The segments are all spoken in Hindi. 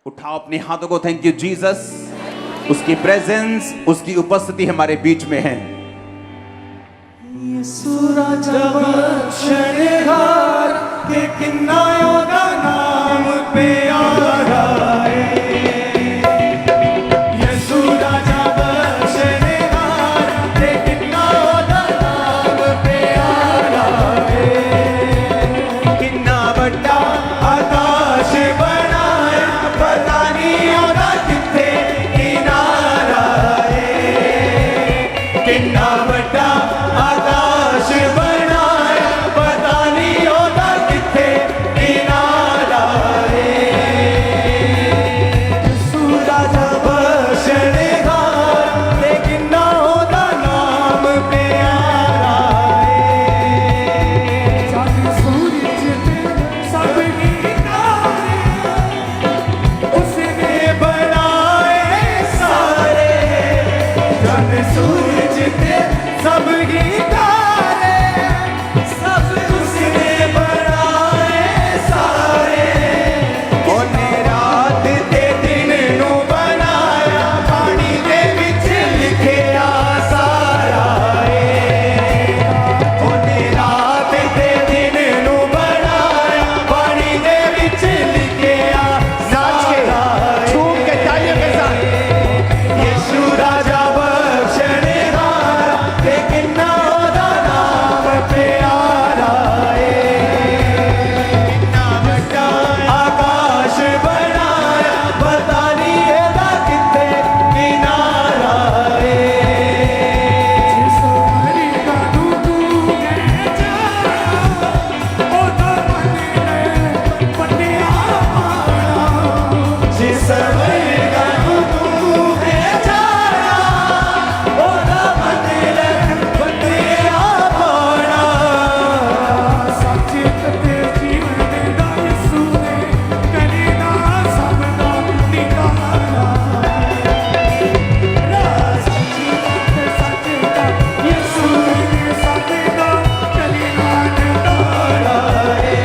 उठाओ अपने हाथों को। थैंक यू जीसस, उसकी प्रेजेंस, उसकी उपस्थिति हमारे बीच में है। यीशु राजा बख्शणहार के किन्नायों दा नाम प्यारा है। यीशु राजा बख्शणहार के किन्नायों दा नाम प्यारा है। किन्ना बड़ा आकाश बनाया, पता नहीं ओदा किथे किनारा है। किन्ना बड़ा आकाश बनाया, पता नहीं ओदा किथे किनारा है। यीशु राजा बख्शणहार ते किन्ना ओदा नाम प्यारा है। चंद सूरज ते सब तारे उसने बनाए सारे। चंद सूरज ते सब तारे सब उसने बनाए सारे। ओने रात ते दिन नू बनाया, पानी दे विच लिखिया सारा है। ओने रात ते दिन नू बनाया, पानी दे विच लिखिया सारा है। झूम के तालियों के साथ यीशु राजा बख्शणहार ते किन्ना ओदा नाम प्यारा है। किन्ना बड़ा आकाश बनाया, पता नहीं एदा किथे किनारा है। जिस मरी दा तू गए जाना, ओदा मन ने पटिया पाना। जिस मरी दा तू गए जाना, ओदा मन ने पटिया पाना। सच्चे ते जीवन दा यीशु ने करी ना सब दा निकाला। सच्चे दा यीशु ने सब दा करी ना निकाला है।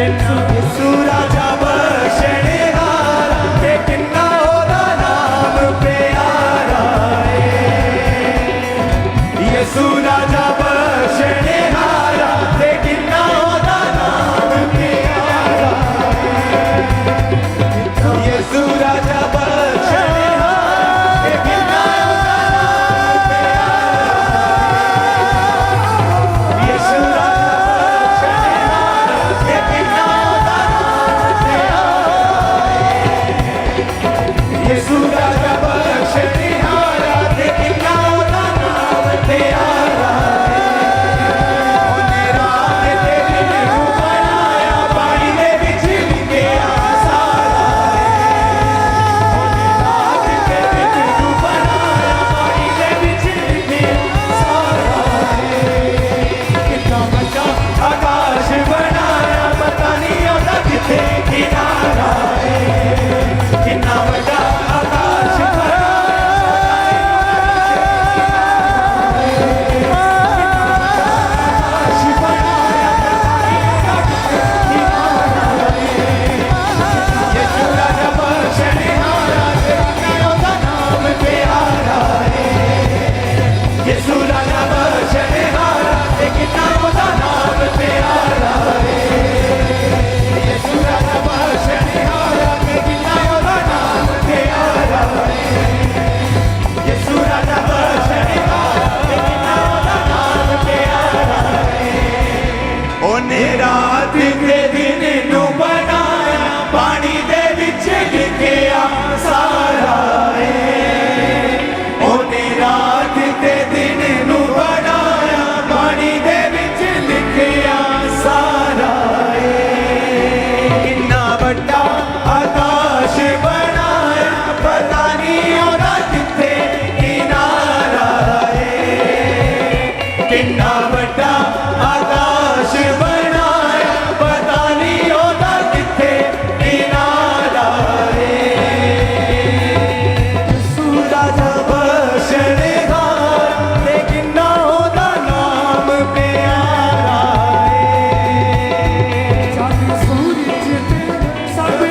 यीशु राजा बख्शणहार ते किन्ना ओदा नाम प्यारा है। यीशु राजा बख्शणहार ते किन्ना ओदा नाम प्यारा है। यीशु राजा बख्शणहार ते किन्ना ओदा नाम प्यारा है। यीशु राजा बख्शणहार ते किन्ना ओदा नाम प्यारा है। यीशु राजा बख्शणहार ते किन्ना ओदा नाम प्यारा है। ओने रात ते दिन नू बनाया, पानी दे विच लिखिया सारा है। ओने रात ते दिन नू बनाया, पानी दे विच लिखिया सारा है। कितना बड़ा आकाश बनाया, पता नहीं ओदा किथे किनारा है। कितना बड़ा आकाश यीशु राजा बख्शणहार ते किन्ना ओदा नाम प्यारा है। यीशु राजा बख्शणहार ते किन्ना ओदा नाम प्यारा है। यीशु राजा बख्शणहार ते किन्ना ओदा नाम प्यारा है। यीशु राजा बख्शणहार ते किन्ना ओदा नाम प्यारा है। ओने रात ते दिन नू बनाया, पानी दे विच लिखिया सारा है। ओने रात ते दिन नू बनाया, पानी दे विच लिखिया सारा है। किन्ना बड़ा आकाश बनाया, पता नहीं ओदा किथे किनारा है। किन्ना बड़ा आकाश बनाया, पता नहीं ओदा किथे किनारा है। यीशु राजा बख्शणहार ते किन्ना ओदा नाम प्यारा है। चंद सूरज ते सब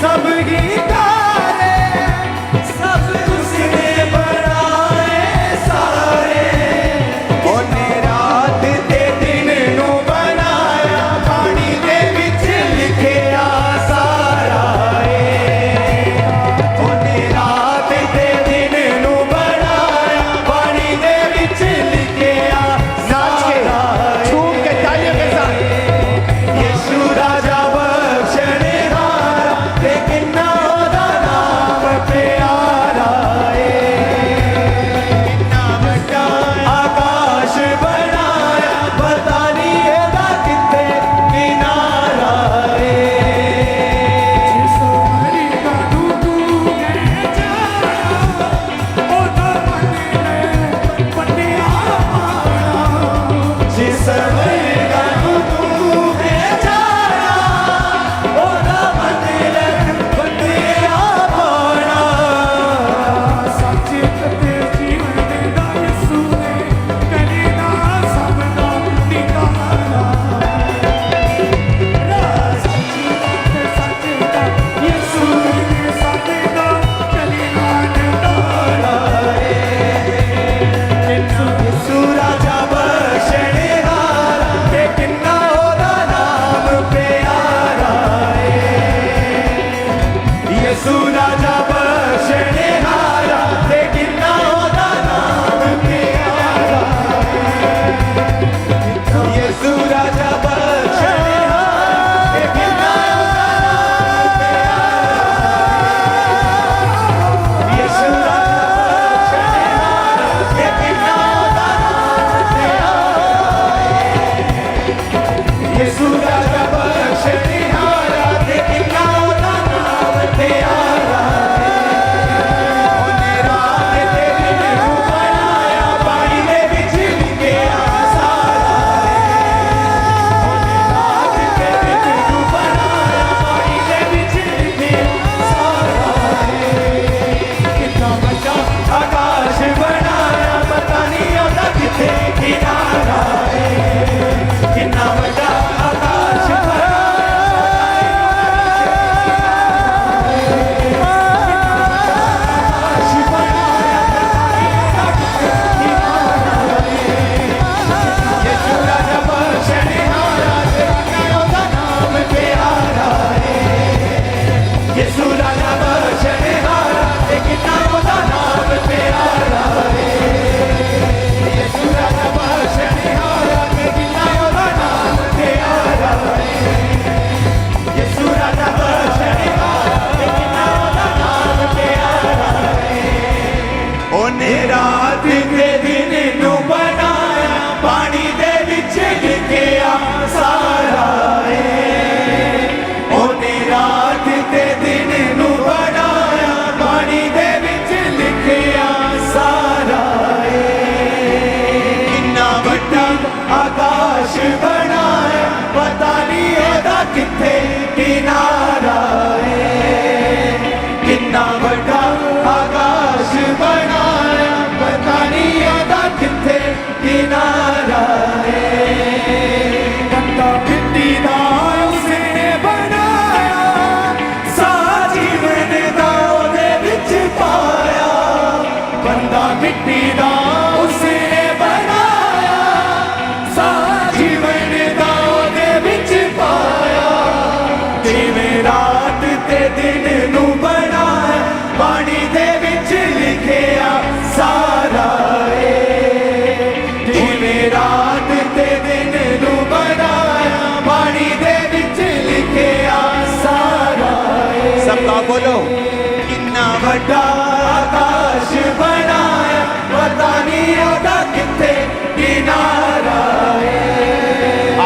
सब गीतारे सब उसने बनाए सारे ਉਹਨੇ ਰਾਤ ते दिन नू बनाया पानी दे विच लिखिया सारा ਉਹਨੇ रात ते दिन नू बनाया पानी दे विच लिखिया सारा झूम के तालियों के साथ यीशु राजा बख्शणहारा ते किन्ना ओदा नाम प्यारा किन्ना वड्डा आकाश बनाया पता नहीं एदा कित्थे किनारा जिस मरी दा तू गए जाना ओदा मने पटिया जिस मरी दा तू गए जाना ओदा मने पटिया पाना सच ते जीवन दा यीशु ने कली ना सब दा निकाला राजा बख्शणहारा ते किन्ना ओदा नाम प्यारा यीशु राजा बख्शणहारा ते किन्ना ओदा नाम प्यारा यीशु राजा बख्शणहारा ते किन्ना ओदा नाम प्यारा यीशु राजा बख्शणहारा ते किन्ना ओदा नाम प्यारा यीशु राजा बख्शणहारा ते किन्ना ओदा नाम प्यारा ਉਹਨੇ ਰਾਤ ਤੇ ਦਿਨ ਨੂੰ ਬਣਾਇਆ ਪਾਣੀ ਦੇ ਵਿੱਚ ਲਿਖਿਆ ਸਾਰਾ ਉਹਨੇ ਰਾਤ ਤੇ ਦਿਨ ਨੂੰ ਬਣਾਇਆ ਪਾਣੀ ਦੇ ਵਿੱਚ ਲਿਖਿਆ ਸਾਰਾ ਕਿੰਨਾ ਵੱਡਾ ਆਕਾਸ਼ ਬਣਾਇਆ ਪਤਾ ਨਹੀਂ ਉਹਦਾ ਕਿੱਥੇ ਕਿਨਾਰਾ ਕਿੰਨਾ ਵੱਡਾ ਆਕਾਸ਼ यीशु राजा बख्शणहारा ते किन्ना ओदा नाम प्यारा यीशु राजा बख्शणहारा ते किन्ना ओदा नाम प्यारा यीशु राजा बख्शणहारा ते किन्ना ओदा नाम प्यारा यीशु राजा बख्शणहारा ते किन्ना ओदा नाम प्यारा ਉਹਨੇ ਰਾਤ ਤੇ ਦਿਨ ਨੂੰ ਬਣਾਇਆ ਪਾਣੀ ਦੇ ਵਿੱਚ ਲਿਖਿਆ ਸਾਰਾ ਉਹਨੇ ਰਾਤ ਤੇ ਦਿਨ ਨੂੰ ਬਣਾਇਆ ਪਾਣੀ ਦੇ ਵਿੱਚ ਲਿਖਿਆ ਸਾਰਾ ਕਿੰਨਾ ਵੱਡਾ ਆਕਾਸ਼ ਬਣਾਇਆ ਪਤਾ ਨਹੀਂ ਉਹਦਾ ਕਿੱਥੇ ਕਿਨਾਰਾ ਕਿੰਨਾ ਵੱਡਾ ਆਕਾਸ਼ ਬਣਾਇਆ ਪਤਾ ਨਹੀਂ ਉਹਦਾ ਕਿੱਥੇ ਕਿਨਾਰਾ ਬੰਦਾ ਮਿੱਟੀ ਦਾ ਉਸਨੇ ਬਣਾਇਆ ਸਾ ਜੀਵਨ ਦਾ ਉਹਦੇ ਵਿੱਚ ਪਾਇਆ ਬੰਦਾ ਮਿੱਟੀ ਦਾ ਉਸਨੇ ਬਣਾਇਆ ਸਾ ਜੀਵਨ ਦਾ ਉਹਦੇ ਵਿੱਚ ਪਾਇਆ ਜਿਵੇਂ ਰਾਤ ਤੇ ਦਿਨ ਨੂੰ ਬਣਾਇਆ ਪਾਣੀ ਦੇ ਵਿੱਚ ਲਿਖਿਆ ਸਾਰਾ ਜਿਵੇਂ ਰਾਤ ਤੇ ਦਿਨ ਨੂੰ ਬਣਾਇਆ ਪਾਣੀ ਦੇ ਵਿੱਚ ਲਿਖਿਆ ਸਾਰਾ सबका बोलो ਕਿੰਨਾ ਵੱਡਾ ਆਕਾਸ਼ ਬਣਾਇਆ ਪਤਾ ਨਹੀਂ ਉਹਦਾ ਕਿੱਥੇ ਕਿਨਾਰਾ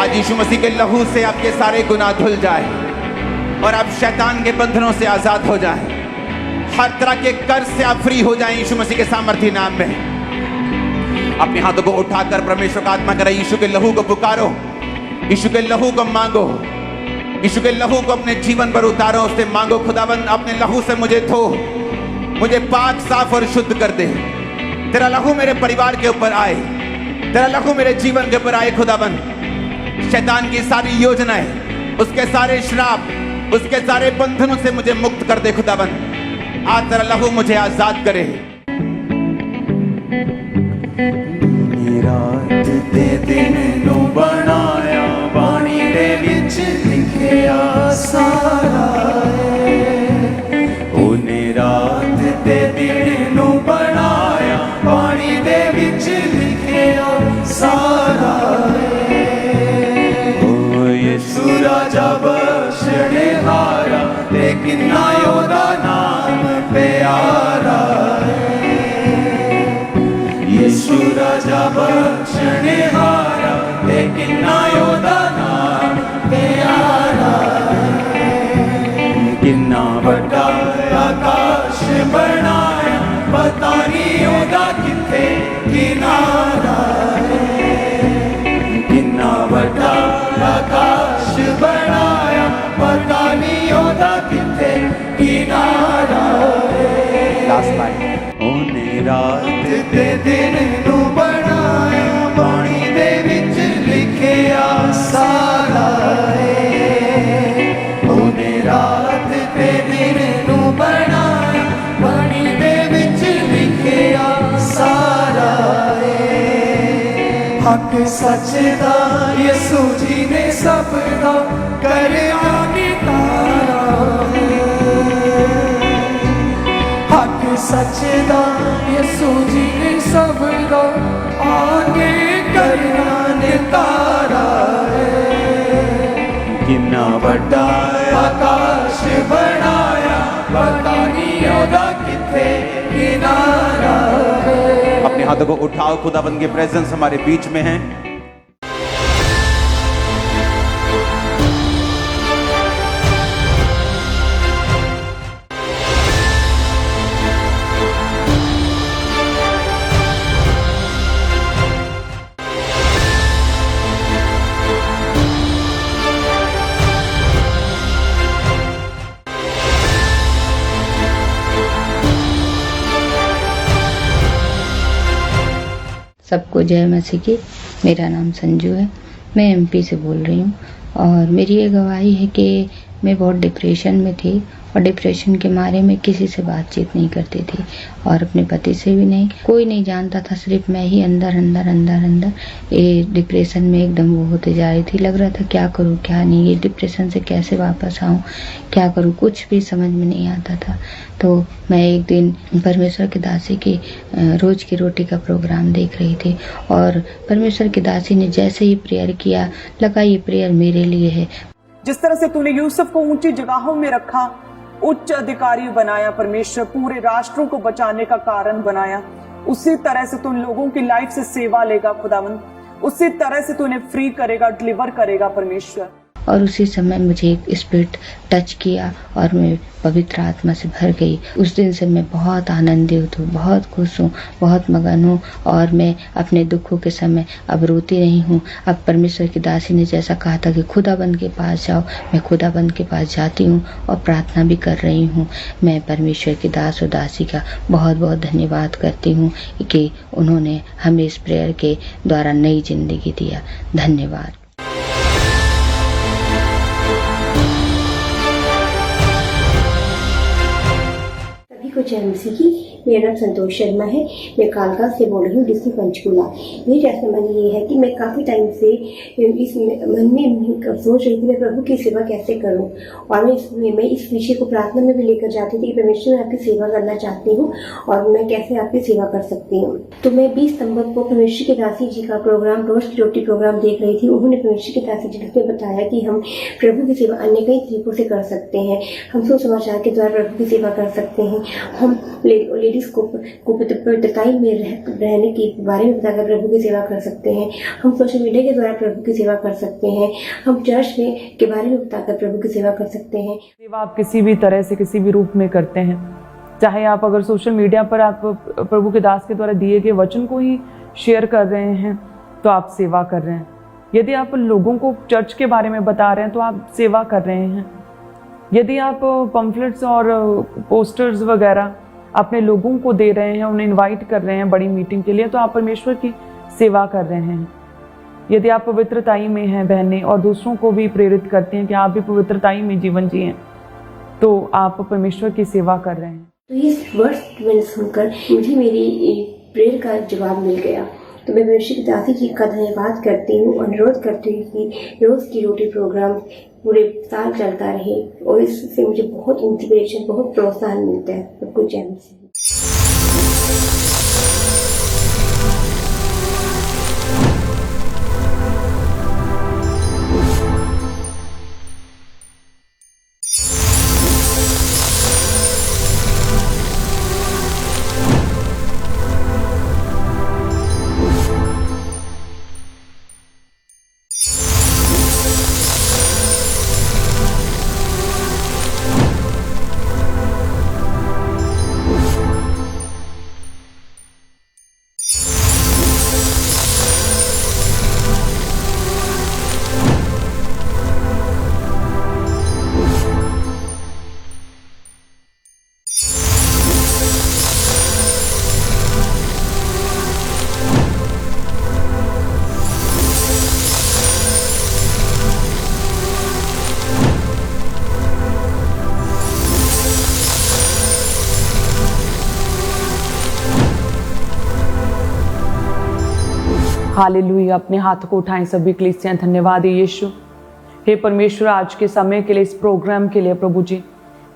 आज यीशु मसीह के लहू से आपके सारे गुनाह धुल जाए और आप शैतान के बंधनों से आजाद हो जाएं। हर तरह के कर्ज से आप फ्री हो जाएं यीशु मसीह के सामर्थ्य नाम में। अपने हाथों को उठाकर परमेश्वर का आत्मा करे, यीशु के लहू को पुकारो, यीशु के लहू को मांगो, यीशु के लहू को अपने जीवन पर उतारो, उससे मांगो खुदाबंद अपने लहू से मुझे धो, मुझे पाक साफ और शुद्ध कर दे। तेरा लहू मेरे परिवार के ऊपर आए, तेरा लहू मेरे जीवन के ऊपर आए खुदाबंद। शैतान की सारी योजनाएं, उसके सारे श्राप उसके सारे बंधनों से मुझे मुक्त कर दे खुदाबंद। आज तेरा लहू मुझे आजाद करे। रात ते दिन नू बनाया, बाणी दे विच लिखिया सारा है। ओने रात ते दिन नू बनाया, बाणी दे विच लिखिया सारा है। ओ यीशु राजा बख्शणे हारा, ते किन्ना ओदा नाम प्यारा है। यीशु राजा बख्शणे हारा, ते किन्ना ओदा नाम प्यारा है। किन्ना वड्डा आकाश बनाया, पता नहीं ओदा किथे किनारा है। किन्ना वड्डा आकाश बनाया, पता नहीं ओदा किथे किनारा है। Last line. ओने रात ते दिन नू बनाया, बाणी दे विच लिखिया सारा है। ओने रात ते दिन नू बनाया, बाणी दे विच लिखिया सारा है। हक सच दा यीशु जी ने सब दा करया नितारा है। हक सच दा यीशु जी ने सब दा आगे करना नितारा है। किन्ना वड्डा आकाश बनाया, पता नहीं ओदा किथे किनारा है। अपने हाथों को उठाओ, खुदाबंद की प्रेजेंस हमारे बीच में है। सबको जय मसीह की। मेरा नाम संजू है, मैं एमपी से बोल रही हूँ और मेरी ये गवाही है कि मैं बहुत डिप्रेशन में थी और डिप्रेशन के मारे में किसी से बातचीत नहीं करती थी और अपने पति से भी नहीं। कोई नहीं जानता था, सिर्फ मैं ही अंदर अंदर अंदर अंदर ये डिप्रेशन में एकदम वो होते जा रही थी। लग रहा था क्या करूँ क्या नहीं, ये डिप्रेशन से कैसे वापस आऊँ, क्या करूँ, कुछ भी समझ में नहीं आता था। तो मैं एक दिन परमेश्वर की दासी की रोज की रोटी का प्रोग्राम देख रही थी और परमेश्वर की दासी ने जैसे ही प्रेयर किया, लगा ये प्रेयर मेरे लिए है। जिस तरह से तूने यूसुफ को ऊंची जगहों में रखा, उच्च अधिकारी बनाया, परमेश्वर पूरे राष्ट्रों को बचाने का कारण बनाया, उसी तरह से तू लोगों की लाइफ से सेवा लेगा खुदावंद, उसी तरह से तूने फ्री करेगा, डिलीवर करेगा परमेश्वर। और उसी समय मुझे एक स्पिरिट टच किया और मैं पवित्र आत्मा से भर गई। उस दिन से मैं बहुत आनंदित हूँ, बहुत खुश हूँ, बहुत मगन हूँ और मैं अपने दुखों के समय अब रोती नहीं हूँ। अब परमेश्वर की दासी ने जैसा कहा था कि खुदाबंद के पास जाओ, मैं खुदाबंद के पास जाती हूँ और प्रार्थना भी कर रही हूँ। मैं परमेश्वर की दास और दासी का बहुत बहुत धन्यवाद करती हूँ कि उन्होंने हमें इस प्रेयर के द्वारा नई जिंदगी दिया। धन्यवाद। को जय मसीह की। मेरा नाम संतोष शर्मा है, मैं कालका से बोल रही हूँ, डिस्ट्रिक्ट पंचकूला। मेरी टेस्टिमनी ये है कि मैं काफ़ी टाइम से इस मन में सोच रही थी मैं प्रभु की सेवा कैसे करूँ और मैं इस विषय को प्रार्थना में भी लेकर जाती थी कि परमेश्वर मैं आपकी सेवा करना चाहती हूँ और मैं कैसे आपकी सेवा कर सकती हूँ। तो मैं 20 सितंबर को परमेश्वर की दासी जी का प्रोग्राम, रोज की रोटी प्रोग्राम देख रही थी। उन्होंने परमेश्वर की दासी जी ने बताया कि हम प्रभु की सेवा अन्य कई तरीकों से कर सकते हैं। हम सुसमाचार के द्वारा प्रभु की सेवा कर सकते हैं, हम लेडीज को पवित्रताई में रहने के बारे में बताकर प्रभु की सेवा कर सकते हैं, हम सोशल मीडिया के द्वारा प्रभु की सेवा कर सकते हैं, हम चर्च में के बारे में बताकर प्रभु की सेवा कर सकते हैं। सेवा आप किसी भी तरह से किसी भी रूप में करते हैं, चाहे आप अगर सोशल मीडिया पर आप प्रभु के दास के द्वारा दिए गए वचन को ही शेयर कर रहे हैं तो आप सेवा कर रहे हैं। यदि आप लोगों को चर्च के बारे में बता रहे हैं तो आप सेवा कर रहे हैं। यदि आप पम्फलेट्स और पोस्टर्स वगैरह अपने लोगों को दे रहे हैं, उन्हें इनवाइट कर रहे हैं बड़ी मीटिंग के लिए, तो आप परमेश्वर की सेवा कर रहे हैं। यदि आप पवित्रताई में हैं बहनें और दूसरों को भी प्रेरित करते हैं कि आप भी पवित्रताई में जीवन जिएं, तो आप परमेश्वर की सेवा कर रहे हैं। तो इस वर्ष मैंने सुनकर मुझे मेरी प्रेयर का जवाब मिल गया। तो मैं परमेश्वर की दासी जी का धन्यवाद करती हूँ, अनुरोध करती हूँ कि रोज़ की रोटी प्रोग्राम पूरे साल चलता रहे, और इससे मुझे बहुत इंस्पिरेशन, बहुत प्रोत्साहन मिलता है। सबको जय मसीह। हालेलुया। अपने हाथ को उठाएं सभी कलीसियां। धन्यवाद है यीशु। हे परमेश्वर, आज के समय के लिए, इस प्रोग्राम के लिए प्रभु जी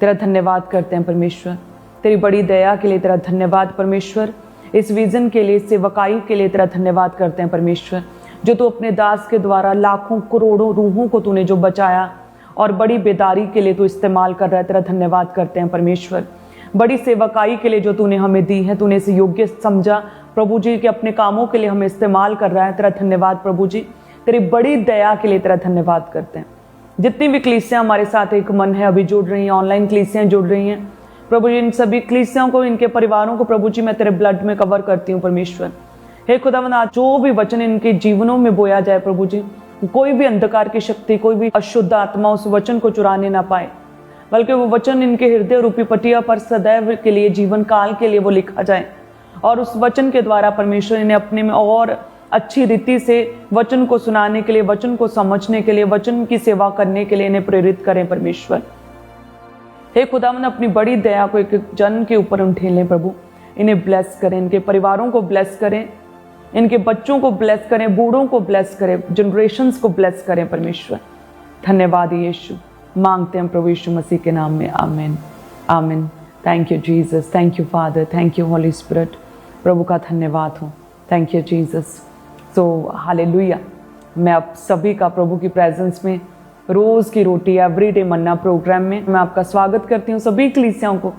तेरा धन्यवाद करते हैं परमेश्वर। तेरी बड़ी दया के लिए तेरा धन्यवाद परमेश्वर। इस विजन के लिए, सेवकाई के लिए तेरा धन्यवाद करते हैं परमेश्वर, जो तू अपने दास के द्वारा लाखों करोड़ों रूहों को तूने जो बचाया और बड़ी बेदारी के लिए तू इस्तेमाल कर रहा है। तेरा धन्यवाद करते हैं परमेश्वर। बड़ी सेवकाई के लिए जो तूने हमें दी है, तूने इसे योग्य समझा प्रभु जी कि अपने कामों के लिए हमें इस्तेमाल कर रहा है। तेरा धन्यवाद प्रभु जी। तेरी बड़ी दया के लिए तेरा धन्यवाद करते हैं। जितनी भी कलीसियां हमारे साथ एक मन है अभी जुड़ रही हैं, ऑनलाइन कलीसियां जुड़ रही हैं प्रभु जी, इन सभी कलीसियां को, इनके परिवारों को प्रभु जी मैं तेरे ब्लड में कवर करती हूँ परमेश्वर। हे खुदावंद, आज जो भी वचन इनके जीवनों में बोया जाए प्रभु जी, कोई भी अंधकार की शक्ति, कोई भी अशुद्ध आत्मा उस वचन को चुराने ना पाए, बल्कि वो वचन इनके हृदय रूपी पटिया पर सदैव के लिए, जीवन काल के लिए वो लिखा जाए, और उस वचन के द्वारा परमेश्वर इन्हें अपने में और अच्छी रीति से वचन को सुनाने के लिए, वचन को समझने के लिए, वचन की सेवा करने के लिए इन्हें प्रेरित करें परमेश्वर। हे खुदावंद, अपनी बड़ी दया को एक जन के ऊपर उठेलें प्रभु। इन्हें ब्लेस करें, इनके परिवारों को ब्लेस करें, इनके बच्चों को ब्लेस करें, बूढ़ों को ब्लेस करें, जनरेशंस को ब्लेस करें परमेश्वर। धन्यवाद यीशु, मांगते हैं प्रभु यीशु मसीह के नाम में, आमीन आमीन। Thank you Jesus, thank you Father, thank you Holy Spirit. प्रभु का धन्यवाद हो। Thank you Jesus. So hallelujah. मैं आप सभी का प्रभु की प्रेजेंस में रोज़ की रोटी एवरीडे मन्ना प्रोग्राम में मैं आपका स्वागत करती हूँ। सभी कलीसियाओं को,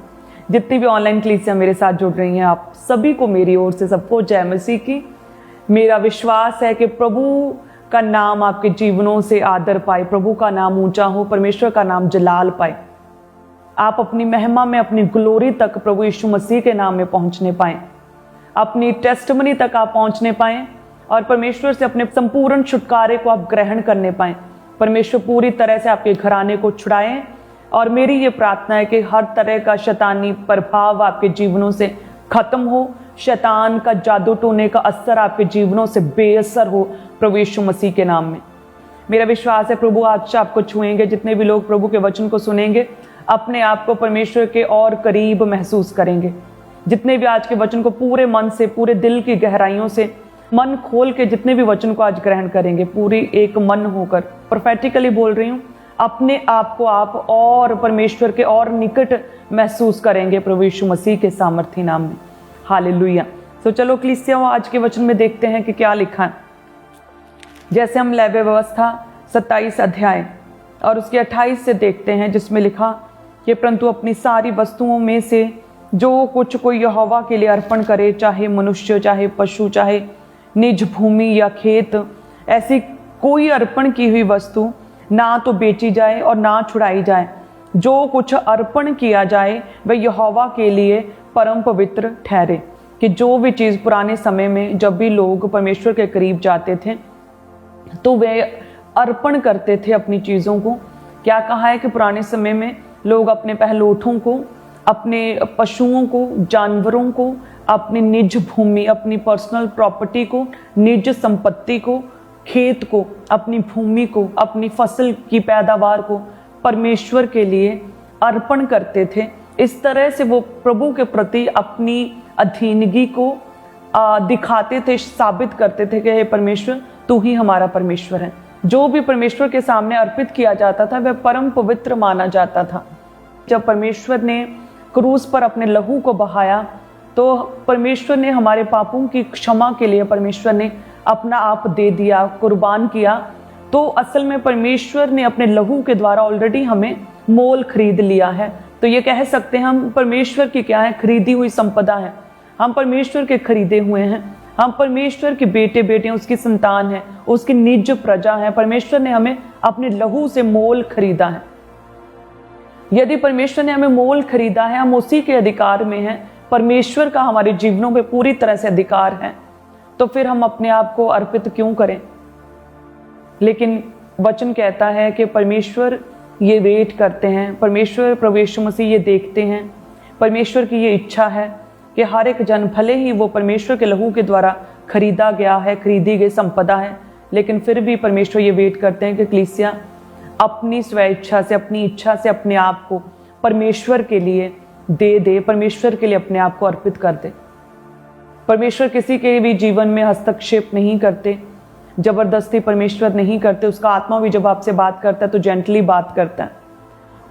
जितनी भी ऑनलाइन कलीसियां मेरे साथ जुड़ रही हैं, आप सभी को मेरी ओर से सबको जय मसीह की। मेरा विश्वास है कि प्रभु का नाम आपके जीवनों से आदर पाए, प्रभु का नाम ऊंचा हो, परमेश्वर का नाम जलाल पाए, आप अपनी महिमा में, अपनी ग्लोरी तक प्रभु यीशु मसीह के नाम में पहुंचने पाएं, अपनी टेस्टमनी तक आप पहुंचने पाएं, और परमेश्वर से अपने संपूर्ण छुटकारे को आप ग्रहण करने पाएं। परमेश्वर पूरी तरह से आपके घराने को छुड़ाएं, और मेरी ये प्रार्थना है कि हर तरह का शैतानी प्रभाव आपके जीवनों से खत्म हो, शैतान का जादू टोने का असर आपके जीवनों से बेअसर हो प्रभु यीशु मसीह के नाम में। मेरा विश्वास है प्रभु आज आपको छुएंगे। जितने भी लोग प्रभु के वचन को सुनेंगे, अपने आप को परमेश्वर के और करीब महसूस करेंगे। जितने भी आज के वचन को पूरे मन से, पूरे दिल की गहराइयों से मन खोल के जितने भी वचन को आज ग्रहण करेंगे, पूरी एक मन होकर, प्रोफेटिकली बोल रही हूँ, अपने आप को आप और परमेश्वर के और निकट महसूस करेंगे प्रभु यीशु मसीह के सामर्थी नाम में। हालेलुया। तो चलो कलीसियाओं, आज के वचन में देखते हैं कि क्या लिखा है। जैसे हम लेवी व्यवस्था 27 अध्याय और उसके 28 से देखते हैं, जिसमें लिखा कि परंतु अपनी सारी वस्तुओं में से जो कुछ कोई यहोवा के लिए अर्पण करे, चाहे मनुष्य, चाहे पशु, चाहे निज भूमि या खेत, ऐसी कोई अर्पण की हुई वस्तु ना तो बेची जाए और ना छुड़ाई जाए। जो कुछ अर्पण किया जाए वह यहोवा के लिए परम पवित्र ठहरे। कि जो भी चीज़ पुराने समय में जब भी लोग परमेश्वर के करीब जाते थे तो वे अर्पण करते थे अपनी चीज़ों को। क्या कहा है कि पुराने समय में लोग अपने पहलौठों को, अपने पशुओं को, जानवरों को, अपनी निज भूमि, अपनी पर्सनल प्रॉपर्टी को, निज संपत्ति को खेत को, अपनी भूमि को, अपनी फसल की पैदावार को परमेश्वर के लिए अर्पण करते थे। इस तरह से वो प्रभु के प्रति अपनी अधीनगी को दिखाते थे, साबित करते थे कि हे परमेश्वर, तू ही हमारा परमेश्वर है। जो भी परमेश्वर के सामने अर्पित किया जाता था वह परम पवित्र माना जाता था। जब परमेश्वर ने क्रूस पर अपने लहू को बहाया तो परमेश्वर ने हमारे पापों की क्षमा के लिए परमेश्वर ने अपना आप दे दिया, कुर्बान किया। तो असल में परमेश्वर ने अपने लहू के द्वारा ऑलरेडी हमें मोल खरीद लिया है। तो ये कह सकते हैं हम परमेश्वर की क्या है, खरीदी हुई संपदा है। हम परमेश्वर के खरीदे हुए हैं, हम परमेश्वर के बेटे बेटियां, उसकी संतान है, उसकी निज प्रजा है। परमेश्वर ने हमें अपने लहू से मोल खरीदा है। यदि परमेश्वर ने हमें मोल खरीदा है, हम उसी के अधिकार में हैं, परमेश्वर का हमारे जीवनों में पूरी तरह से अधिकार है, तो फिर हम अपने आप को अर्पित क्यों करें। लेकिन वचन कहता है कि परमेश्वर ये वेट करते हैं, परमेश्वर प्रभु यीशु मसीह ये देखते हैं, परमेश्वर की ये इच्छा है कि हर एक जन, भले ही वो परमेश्वर के लहू के द्वारा खरीदा गया है, खरीदी गई संपदा है, लेकिन फिर भी परमेश्वर ये वेट करते हैं कि कलीसिया अपनी स्वेच्छा से, अपनी इच्छा से अपने आप को परमेश्वर के लिए दे दे, परमेश्वर के लिए अपने आप को अर्पित कर दे। परमेश्वर किसी के भी जीवन में हस्तक्षेप नहीं करते, जबरदस्ती परमेश्वर नहीं करते। उसका आत्मा भी जब आपसे बात करता है तो जेंटली बात करता है।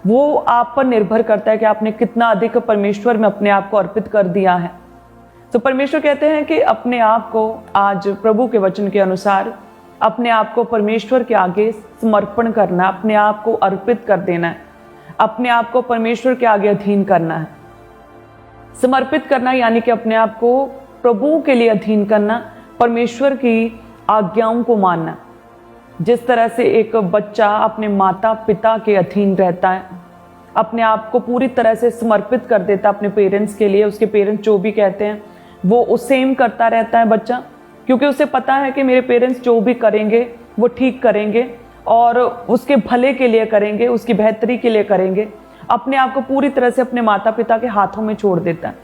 वो आप पर निर्भर करता है कि आपने कितना अधिक परमेश्वर में अपने आप को अर्पित कर दिया है। तो परमेश्वर कहते हैं कि अपने आप को आज प्रभु के वचन के अनुसार अपने आप को परमेश्वर के आगे समर्पण करना, अपने आप को अर्पित कर देना है, अपने आप को परमेश्वर के आगे अधीन करना है। समर्पित करना यानी कि अपने आप को प्रभु के लिए अधीन करना, परमेश्वर की आज्ञाओं को मानना। जिस तरह से एक बच्चा अपने माता पिता के अधीन रहता है, अपने आप को पूरी तरह से समर्पित कर देता है अपने पेरेंट्स के लिए, उसके पेरेंट्स जो भी कहते हैं वो सेम करता रहता है बच्चा, क्योंकि उसे पता है कि मेरे पेरेंट्स जो भी करेंगे वो ठीक करेंगे और उसके भले के लिए करेंगे, उसकी बेहतरी के लिए करेंगे। अपने आप को पूरी तरह से अपने माता पिता के हाथों में छोड़ देता है।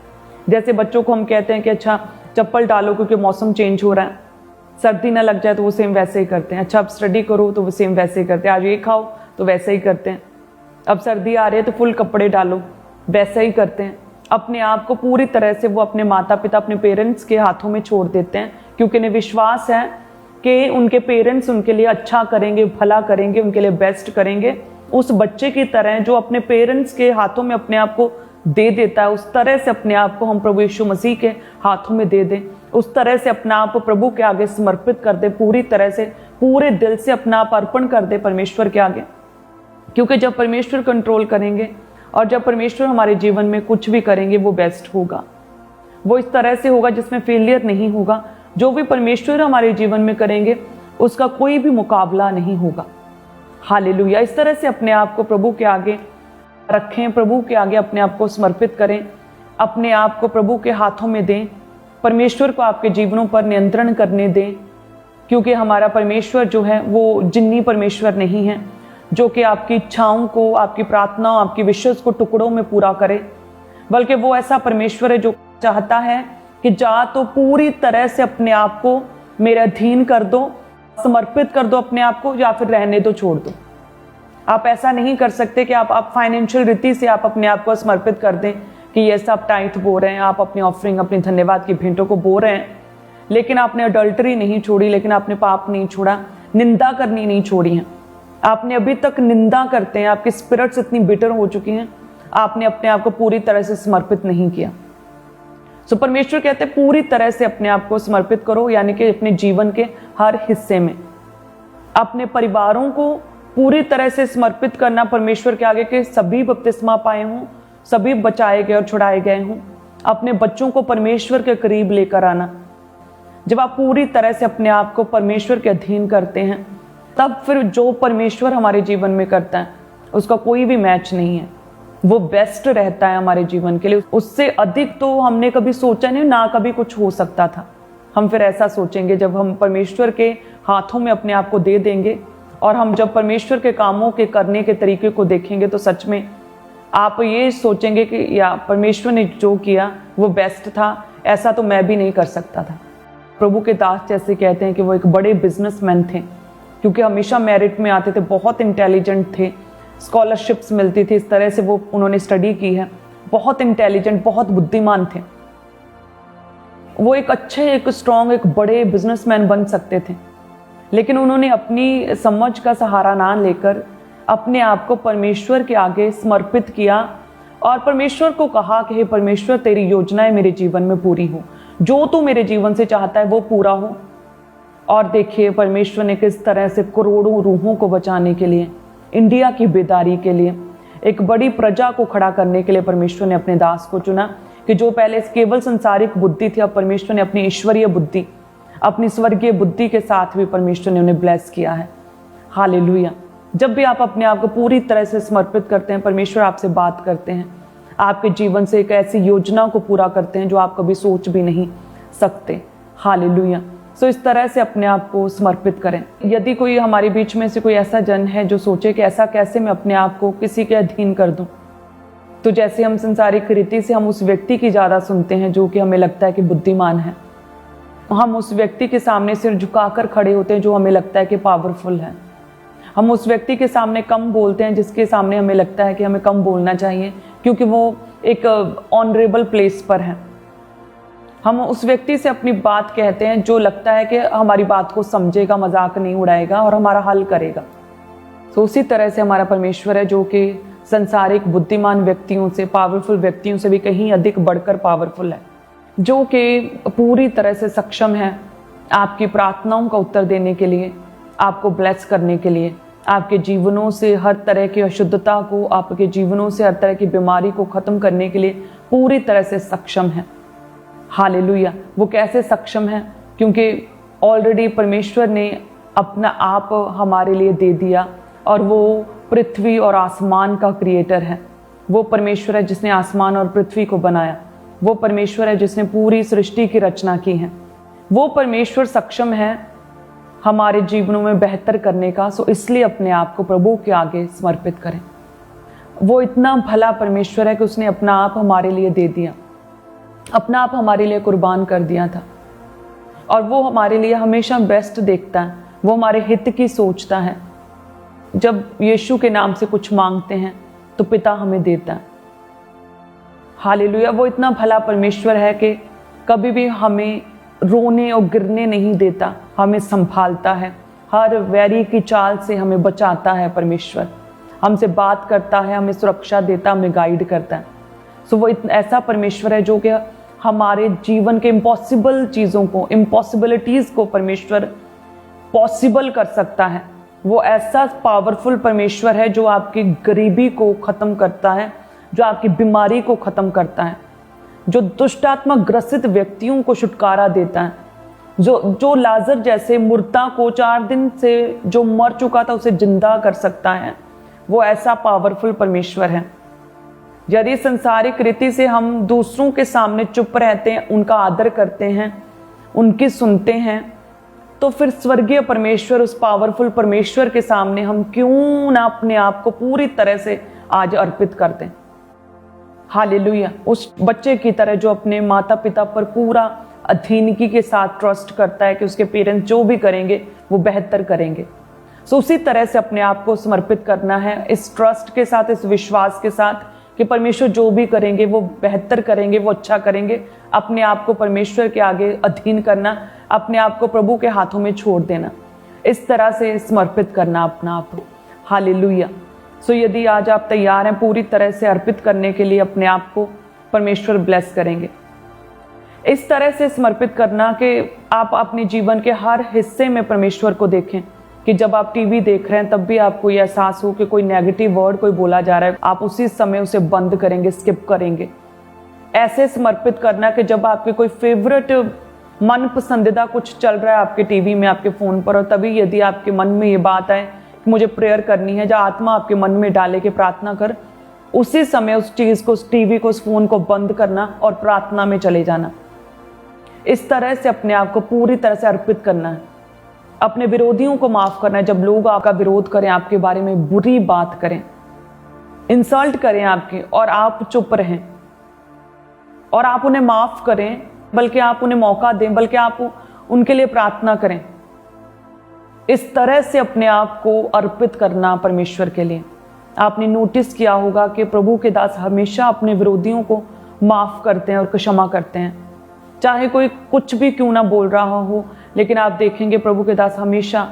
जैसे बच्चों को हम कहते हैं कि अच्छा चप्पल डालो क्योंकि मौसम चेंज हो रहा है, सर्दी ना लग जाए, तो वो सेम वैसे ही करते हैं। अच्छा अब स्टडी करो तो वो सेम वैसे ही करते हैं। आज ये खाओ तो वैसे ही करते हैं। अब सर्दी आ रही है तो फुल कपड़े डालो, वैसे ही करते हैं। अपने आप को पूरी तरह से वो अपने माता पिता, अपने पेरेंट्स के हाथों में छोड़ देते हैं, क्योंकि उन्हें विश्वास है कि उनके पेरेंट्स उनके लिए अच्छा करेंगे, भला करेंगे, उनके लिए बेस्ट करेंगे। उस बच्चे की तरह जो अपने पेरेंट्स के हाथों में अपने आप को दे देता है, उस तरह से अपने आप को हम प्रभु यीशु मसीह के हाथों में दे दें। उस तरह से अपना आप प्रभु के आगे समर्पित कर दे, पूरी तरह से, पूरे दिल से अपना आप अर्पण कर दे परमेश्वर के आगे। क्योंकि जब परमेश्वर कंट्रोल करेंगे और जब परमेश्वर हमारे जीवन में कुछ भी करेंगे वो बेस्ट होगा, वो इस तरह से होगा जिसमें फेलियर नहीं होगा। जो भी परमेश्वर हमारे जीवन में करेंगे उसका कोई भी मुकाबला नहीं होगा। हालेलुया। इस तरह से अपने आप को प्रभु के आगे रखें, प्रभु के आगे अपने आप को समर्पित करें, अपने आप को प्रभु के हाथों में दें, परमेश्वर को आपके जीवनों पर नियंत्रण करने दें। क्योंकि हमारा परमेश्वर जो है वो जिन्नी परमेश्वर नहीं है जो कि आपकी इच्छाओं को, आपकी प्रार्थनाओं, आपकी विशेष को टुकड़ों में पूरा करे, बल्कि वो ऐसा परमेश्वर है जो चाहता है कि जा तो पूरी तरह से अपने आप को मेरे अधीन कर दो, समर्पित कर दो अपने आप को, या फिर रहने दो, छोड़ दो। आप ऐसा नहीं कर सकते कि आप फाइनेंशियल रीति से आप अपने आप को समर्पित कर दें कि ये सब टाइट बो रहे हैं, आप अपनी ऑफरिंग, अपनी धन्यवाद की भेंटों को बो रहे हैं, लेकिन आपने अडल्टरी नहीं छोड़ी, लेकिन आपने पाप नहीं छोड़ा, निंदा करनी नहीं छोड़ी है। आपने अभी तक निंदा करते हैं, आपकी स्पिरिट्स इतनी बिटर हो चुकी हैं, आपने अपने आप को पूरी तरह से समर्पित नहीं किया। सो परमेश्वर कहते हैं पूरी तरह से अपने आप को समर्पित करो, यानी कि अपने जीवन के हर हिस्से में अपने परिवारों को पूरी तरह से समर्पित करना परमेश्वर के आगे के सभी बपतिस्मा पाए हों, सभी बचाए गए और छुड़ाए गए हों। अपने बच्चों को परमेश्वर के करीब लेकर आना। जब आप पूरी तरह से अपने आप को परमेश्वर के अधीन करते हैं, तब फिर जो परमेश्वर हमारे जीवन में करता है उसका कोई भी मैच नहीं है, वो बेस्ट रहता है हमारे जीवन के लिए। उससे अधिक तो हमने कभी सोचा नहीं, ना कभी कुछ हो सकता था। हम फिर ऐसा सोचेंगे जब हम परमेश्वर के हाथों में अपने आप को दे देंगे, और हम जब परमेश्वर के कामों के करने के तरीके को देखेंगे तो सच में आप ये सोचेंगे कि या परमेश्वर ने जो किया वो बेस्ट था, ऐसा तो मैं भी नहीं कर सकता था। प्रभु के दास जैसे कहते हैं कि वो एक बड़े बिजनेसमैन थे, क्योंकि हमेशा मेरिट में आते थे, बहुत इंटेलिजेंट थे, स्कॉलरशिप्स मिलती थी, इस तरह से वो उन्होंने स्टडी की है, बहुत इंटेलिजेंट, बहुत बुद्धिमान थे। वो एक अच्छे, एक स्ट्रॉन्ग, एक बड़े बिजनेसमैन बन सकते थे, लेकिन उन्होंने अपनी समझ का सहारा ना लेकर अपने आप को परमेश्वर के आगे समर्पित किया और परमेश्वर को कहा कि हे परमेश्वर, तेरी योजनाएं मेरे जीवन में पूरी हो, जो तू मेरे जीवन से चाहता है वो पूरा हो। और देखिए परमेश्वर ने किस तरह से करोड़ों रूहों को बचाने के लिए, इंडिया की बेदारी के लिए, एक बड़ी प्रजा को खड़ा करने के लिए परमेश्वर ने अपने दास को चुना, कि जो पहले केवल संसारिक बुद्धि थी, अब परमेश्वर ने अपनी ईश्वरीय बुद्धि, अपनी स्वर्गीय बुद्धि के साथ भी परमेश्वर ने उन्हें ब्लेस किया है। हालेलुया। जब भी आप अपने आप को पूरी तरह से समर्पित करते हैं, परमेश्वर आपसे बात करते हैं, आपके जीवन से एक ऐसी योजना को पूरा करते हैं जो आप कभी सोच भी नहीं सकते। हालेलुया। सो इस तरह से अपने आप को समर्पित करें। यदि कोई हमारे बीच में से कोई ऐसा जन है जो सोचे कि ऐसा कैसे मैं अपने आप को किसी के अधीन कर दूं, तो जैसे हम संसारिक रीति से हम उस व्यक्ति की ज़्यादा सुनते हैं जो कि हमें लगता है कि बुद्धिमान है, हम उस व्यक्ति के सामने सिर झुकाकर खड़े होते हैं जो हमें लगता है कि पावरफुल है, हम उस व्यक्ति के सामने कम बोलते हैं जिसके सामने हमें लगता है कि हमें कम बोलना चाहिए क्योंकि वो एक ऑनरेबल प्लेस पर है। हम उस व्यक्ति से अपनी बात कहते हैं जो लगता है कि हमारी बात को समझेगा, मजाक नहीं उड़ाएगा और हमारा हल करेगा। तो उसी तरह से हमारा परमेश्वर है जो कि संसारिक बुद्धिमान व्यक्तियों से, पावरफुल व्यक्तियों से भी कहीं अधिक बढ़कर पावरफुल है, जो कि पूरी तरह से सक्षम है आपकी प्रार्थनाओं का उत्तर देने के लिए, आपको ब्लेस करने के लिए, आपके जीवनों से हर तरह की अशुद्धता को, आपके जीवनों से हर तरह की बीमारी को खत्म करने के लिए पूरी तरह से सक्षम है। हालेलुया। वो कैसे सक्षम है? क्योंकि ऑलरेडी परमेश्वर ने अपना आप हमारे लिए दे दिया और वो पृथ्वी और आसमान का क्रिएटर है। वो परमेश्वर है जिसने आसमान और पृथ्वी को बनाया। वो परमेश्वर है जिसने पूरी सृष्टि की रचना की है। वो परमेश्वर सक्षम है हमारे जीवनों में बेहतर करने का। सो इसलिए अपने आप को प्रभु के आगे समर्पित करें। वो इतना भला परमेश्वर है कि उसने अपना आप हमारे लिए दे दिया, अपना आप हमारे लिए कुर्बान कर दिया था, और वो हमारे लिए हमेशा बेस्ट देखता है, वो हमारे हित की सोचता है। जब यीशु के नाम से कुछ मांगते हैं तो पिता हमें देता है। हालेलुया। वो इतना भला परमेश्वर है कि कभी भी हमें रोने और गिरने नहीं देता, हमें संभालता है, हर वैरी की चाल से हमें बचाता है। परमेश्वर हमसे बात करता है, हमें सुरक्षा देता, हमें गाइड करता है। सो वो ऐसा परमेश्वर है जो कि हमारे जीवन के इम्पॉसिबल चीज़ों को, इम्पॉसिबिलिटीज़ को परमेश्वर पॉसिबल कर सकता है। वो ऐसा पावरफुल परमेश्वर है जो आपकी गरीबी को ख़त्म करता है, जो आपकी बीमारी को ख़त्म करता है, जो दुष्टात्मा ग्रसित व्यक्तियों को छुटकारा देता है, जो लाजर जैसे मुर्दा को 4 दिन से जो मर चुका था उसे जिंदा कर सकता है। वो ऐसा पावरफुल परमेश्वर है। यदि संसारिक रीति से हम दूसरों के सामने चुप रहते हैं, उनका आदर करते हैं, उनकी सुनते हैं, तो फिर स्वर्गीय परमेश्वर, उस पावरफुल परमेश्वर के सामने हम क्यों ना अपने आप को पूरी तरह से आज अर्पित कर दें। हालेलुया। उस बच्चे की तरह जो अपने माता पिता पर पूरा अधीनगी के साथ ट्रस्ट करता है कि उसके पेरेंट्स जो भी करेंगे वो बेहतर करेंगे। सो उसी तरह से अपने आप को समर्पित करना है, इस ट्रस्ट के साथ, इस विश्वास के साथ कि परमेश्वर जो भी करेंगे वो बेहतर करेंगे, वो अच्छा करेंगे। अपने आप को परमेश्वर के आगे अधीन करना, अपने आप को प्रभु के हाथों में छोड़ देना, इस तरह से समर्पित करना अपना आप। हालेलुया। सो यदि आज आप तैयार हैं पूरी तरह से अर्पित करने के लिए अपने आप को, परमेश्वर ब्लेस करेंगे। इस तरह से समर्पित करना कि आप अपने जीवन के हर हिस्से में परमेश्वर को देखें, कि जब आप टीवी देख रहे हैं तब भी आपको ये एहसास हो कि कोई नेगेटिव वर्ड कोई बोला जा रहा है, आप उसी समय उसे बंद करेंगे, स्किप करेंगे। ऐसे समर्पित करना कि जब आपके कोई फेवरेट मन पसंदीदा कुछ चल रहा है आपके टीवी में, आपके फ़ोन पर, और तभी यदि आपके मन में ये बात आए कि मुझे प्रेयर करनी है, जहाँ आत्मा आपके मन में डाले कि प्रार्थना कर, उसी समय उस चीज़ को, उस टीवी को, उस फ़ोन को बंद करना और प्रार्थना में चले जाना। इस तरह से अपने आप को पूरी तरह से अर्पित करना है। अपने विरोधियों को माफ़ करना है। जब लोग आपका विरोध करें, आपके बारे में बुरी बात करें, इंसल्ट करें आपके, और आप चुप रहें और आप उन्हें माफ़ करें, बल्कि आप उन्हें मौका दें, बल्कि आप उनके लिए प्रार्थना करें। इस तरह से अपने आप को अर्पित करना परमेश्वर के लिए। आपने नोटिस किया होगा कि प्रभु के दास हमेशा अपने विरोधियों को माफ करते हैं और क्षमा करते हैं, चाहे कोई कुछ भी क्यों ना बोल रहा हो, लेकिन आप देखेंगे प्रभु के दास हमेशा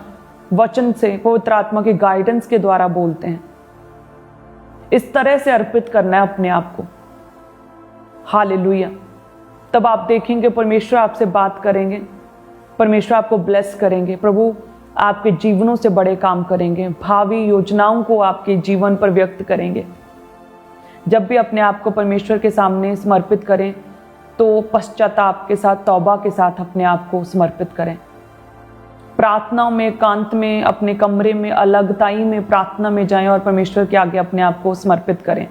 वचन से, पवित्र आत्मा के गाइडेंस के द्वारा बोलते हैं। इस तरह से अर्पित करना है अपने आप को। हालेलुया। तब आप देखेंगे परमेश्वर आपसे बात करेंगे, परमेश्वर आपको ब्लेस करेंगे, प्रभु आपके जीवनों से बड़े काम करेंगे, भावी योजनाओं को आपके जीवन पर व्यक्त करेंगे। जब भी अपने आप को परमेश्वर के सामने समर्पित करें तो पश्चाताप के साथ, तौबा के साथ अपने आप को समर्पित करें। प्रार्थना में, एकांत में, अपने कमरे में, अलगताई में प्रार्थना में जाएं और परमेश्वर के आगे अपने आप को समर्पित करें।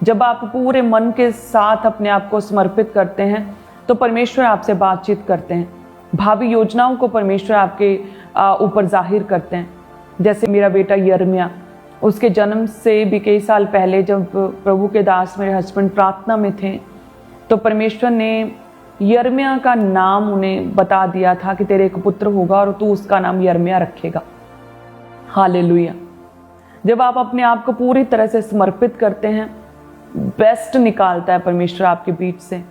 जब आप पूरे मन के साथ अपने आप को समर्पित करते हैं तो परमेश्वर आपसे बातचीत करते हैं, भावी योजनाओं को परमेश्वर आपके ऊपर जाहिर करते हैं। जैसे मेरा बेटा यिर्मयाह, उसके जन्म से भी कई साल पहले जब प्रभु के दास मेरे हस्बैंड प्रार्थना में थे तो परमेश्वर ने यिर्मयाह का नाम उन्हें बता दिया था कि तेरे एक पुत्र होगा और तू उसका नाम यिर्मयाह रखेगा। हालेलुया। जब आप अपने आप को पूरी तरह से समर्पित करते हैं, बेस्ट निकालता है परमेश्वर आपके बीच से।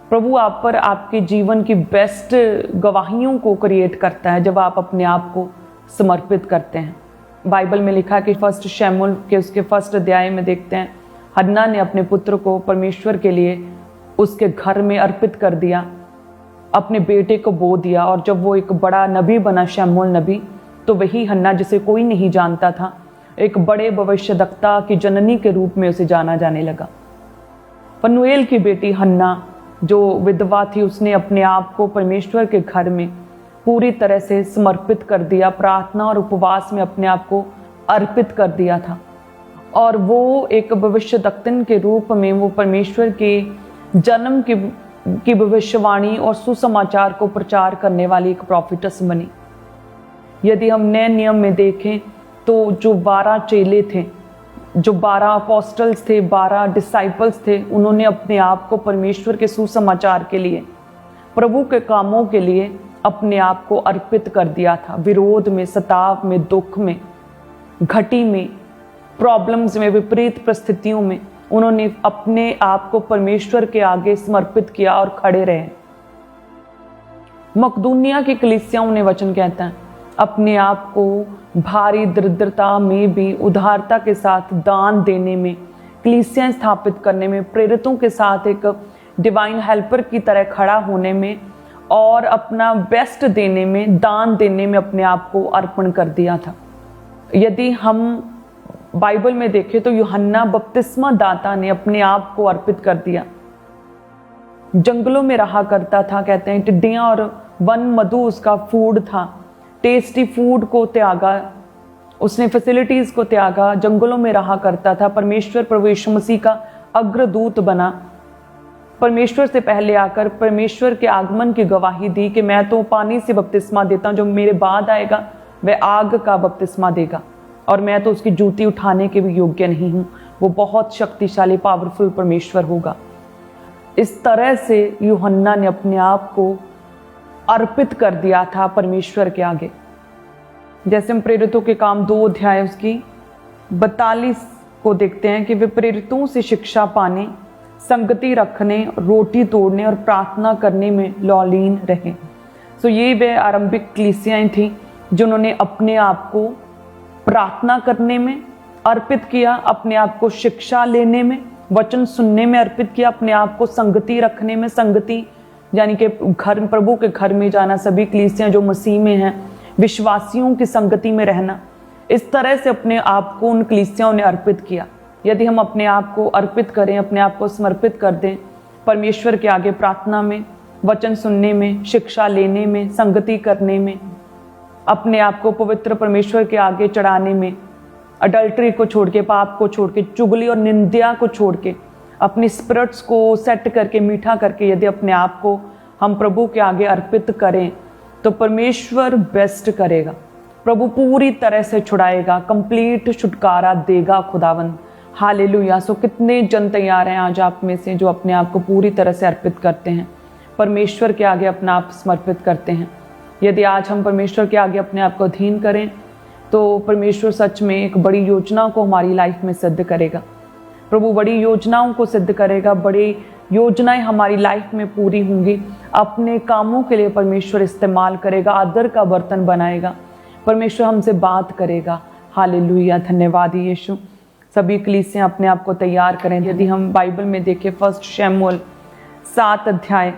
प्रभु आप पर आपके जीवन की बेस्ट गवाहियों को क्रिएट करता है जब आप अपने आप को समर्पित करते हैं। बाइबल में लिखा है कि फर्स्ट शमूएल के उसके फर्स्ट अध्याय में देखते हैं, हन्ना ने अपने पुत्र को परमेश्वर के लिए उसके घर में अर्पित कर दिया, अपने बेटे को बो दिया, और जब वो एक बड़ा नबी बना, शमूएल नबी, तो वही हन्ना जिसे कोई नहीं जानता था, एक बड़े भविष्यद्वक्ता की जननी के रूप में उसे जाना जाने लगा। फनूएल की बेटी हन्ना जो विधवा थी, उसने अपने आप को परमेश्वर के घर में पूरी तरह से समर्पित कर दिया, प्रार्थना और उपवास में अपने आप को अर्पित कर दिया था, और वो एक भविष्यद्वक्ता के रूप में वो परमेश्वर के जन्म की भविष्यवाणी और सुसमाचार को प्रचार करने वाली एक प्रॉफिटस बनी। यदि हम नए नियम में देखें तो जो 12 चेले थे, जो 12 अपोस्टल्स थे, 12 डिसाइपल्स थे, उन्होंने अपने आप को परमेश्वर के सुसमाचार के लिए, प्रभु के कामों के लिए अपने आप को अर्पित कर दिया था। विरोध में, सताव में, दुख में, घटी में, प्रॉब्लम्स में, विपरीत परिस्थितियों में उन्होंने अपने आप को परमेश्वर के आगे समर्पित किया और खड़े रहे। मकदूनिया की कलीसियाओं ने वचन कहता है, अपने आप को भारी दरिद्रता में भी उदारता के साथ दान देने में, कलीसियां स्थापित करने में, प्रेरितों के साथ एक डिवाइन हेल्पर की तरह खड़ा होने में और अपना बेस्ट देने में, दान देने में अपने आप को अर्पण कर दिया था। यदि हम बाइबल में देखें तो यूहन्ना बपतिस्मा दाता ने अपने आप को अर्पित कर दिया। जंगलों में रहा करता था, कहते हैं टिड्डियां और वन मधु उसका फूड था, टेस्टी फूड को त्यागा, उसने फैसिलिटीज को त्यागा, जंगलों में रहा करता था। परमेश्वर प्रभु यीशु मसीह का अग्रदूत बना, परमेश्वर से पहले आकर परमेश्वर के आगमन की गवाही दी कि मैं तो पानी से बपतिस्मा देता हूं, जो मेरे बाद आएगा वह आग का बपतिस्मा देगा और मैं तो उसकी जूती उठाने के भी योग्य नहीं हूं, वो बहुत शक्तिशाली पावरफुल परमेश्वर होगा। इस तरह से यूहन्ना ने अपने आप को अर्पित कर दिया था परमेश्वर के आगे। जैसे हम प्रेरितों के काम 2 अध्याय उसकी 42 को देखते हैं कि वे प्रेरितों से शिक्षा पाने, संगति रखने, रोटी तोड़ने और प्रार्थना करने में लौलीन रहे। सो ये वे आरंभिक कलीसियाएं थी जिन्होंने अपने आप को प्रार्थना करने में अर्पित किया, अपने आप को शिक्षा लेने में, वचन सुनने में अर्पित किया, अपने आप को संगति रखने में, संगति यानी कि घर, प्रभु के घर में जाना, सभी कलीसियां जो मसीह में हैं, विश्वासियों की संगति में रहना, इस तरह से अपने आप को उन कलीसियाओं ने अर्पित किया। यदि हम अपने आप को अर्पित करें, अपने आप को समर्पित कर दें परमेश्वर के आगे, प्रार्थना में, वचन सुनने में, शिक्षा लेने में, संगति करने में, अपने आप को पवित्र परमेश्वर के आगे चढ़ाने में, अडल्ट्री को छोड़ के, पाप को छोड़ के, चुगली और निंदा को छोड़ के, अपनी स्पिरिट्स को सेट करके, मीठा करके यदि अपने आप को हम प्रभु के आगे अर्पित करें तो परमेश्वर बेस्ट करेगा। प्रभु पूरी तरह से छुड़ाएगा, कंप्लीट छुटकारा देगा खुदावंद। हालेलुया। सो कितने जन तैयार हैं आज आप में से जो अपने आप को पूरी तरह से अर्पित करते हैं परमेश्वर के आगे अपना आप समर्पित करते हैं। यदि आज हम परमेश्वर के आगे अपने आप को अधीन करें तो परमेश्वर सच में एक बड़ी योजना को हमारी लाइफ में सिद्ध करेगा। प्रभु बड़ी योजनाओं को सिद्ध करेगा, बड़ी योजनाएं हमारी लाइफ में पूरी होंगी। अपने कामों के लिए परमेश्वर इस्तेमाल करेगा, आदर का बर्तन बनाएगा, परमेश्वर हमसे बात करेगा। हालेलुया, धन्यवाद यीशु। सभी कलीसियां अपने आप को तैयार करें। यदि हम बाइबल में देखें 1 शमूएल 7 अध्याय,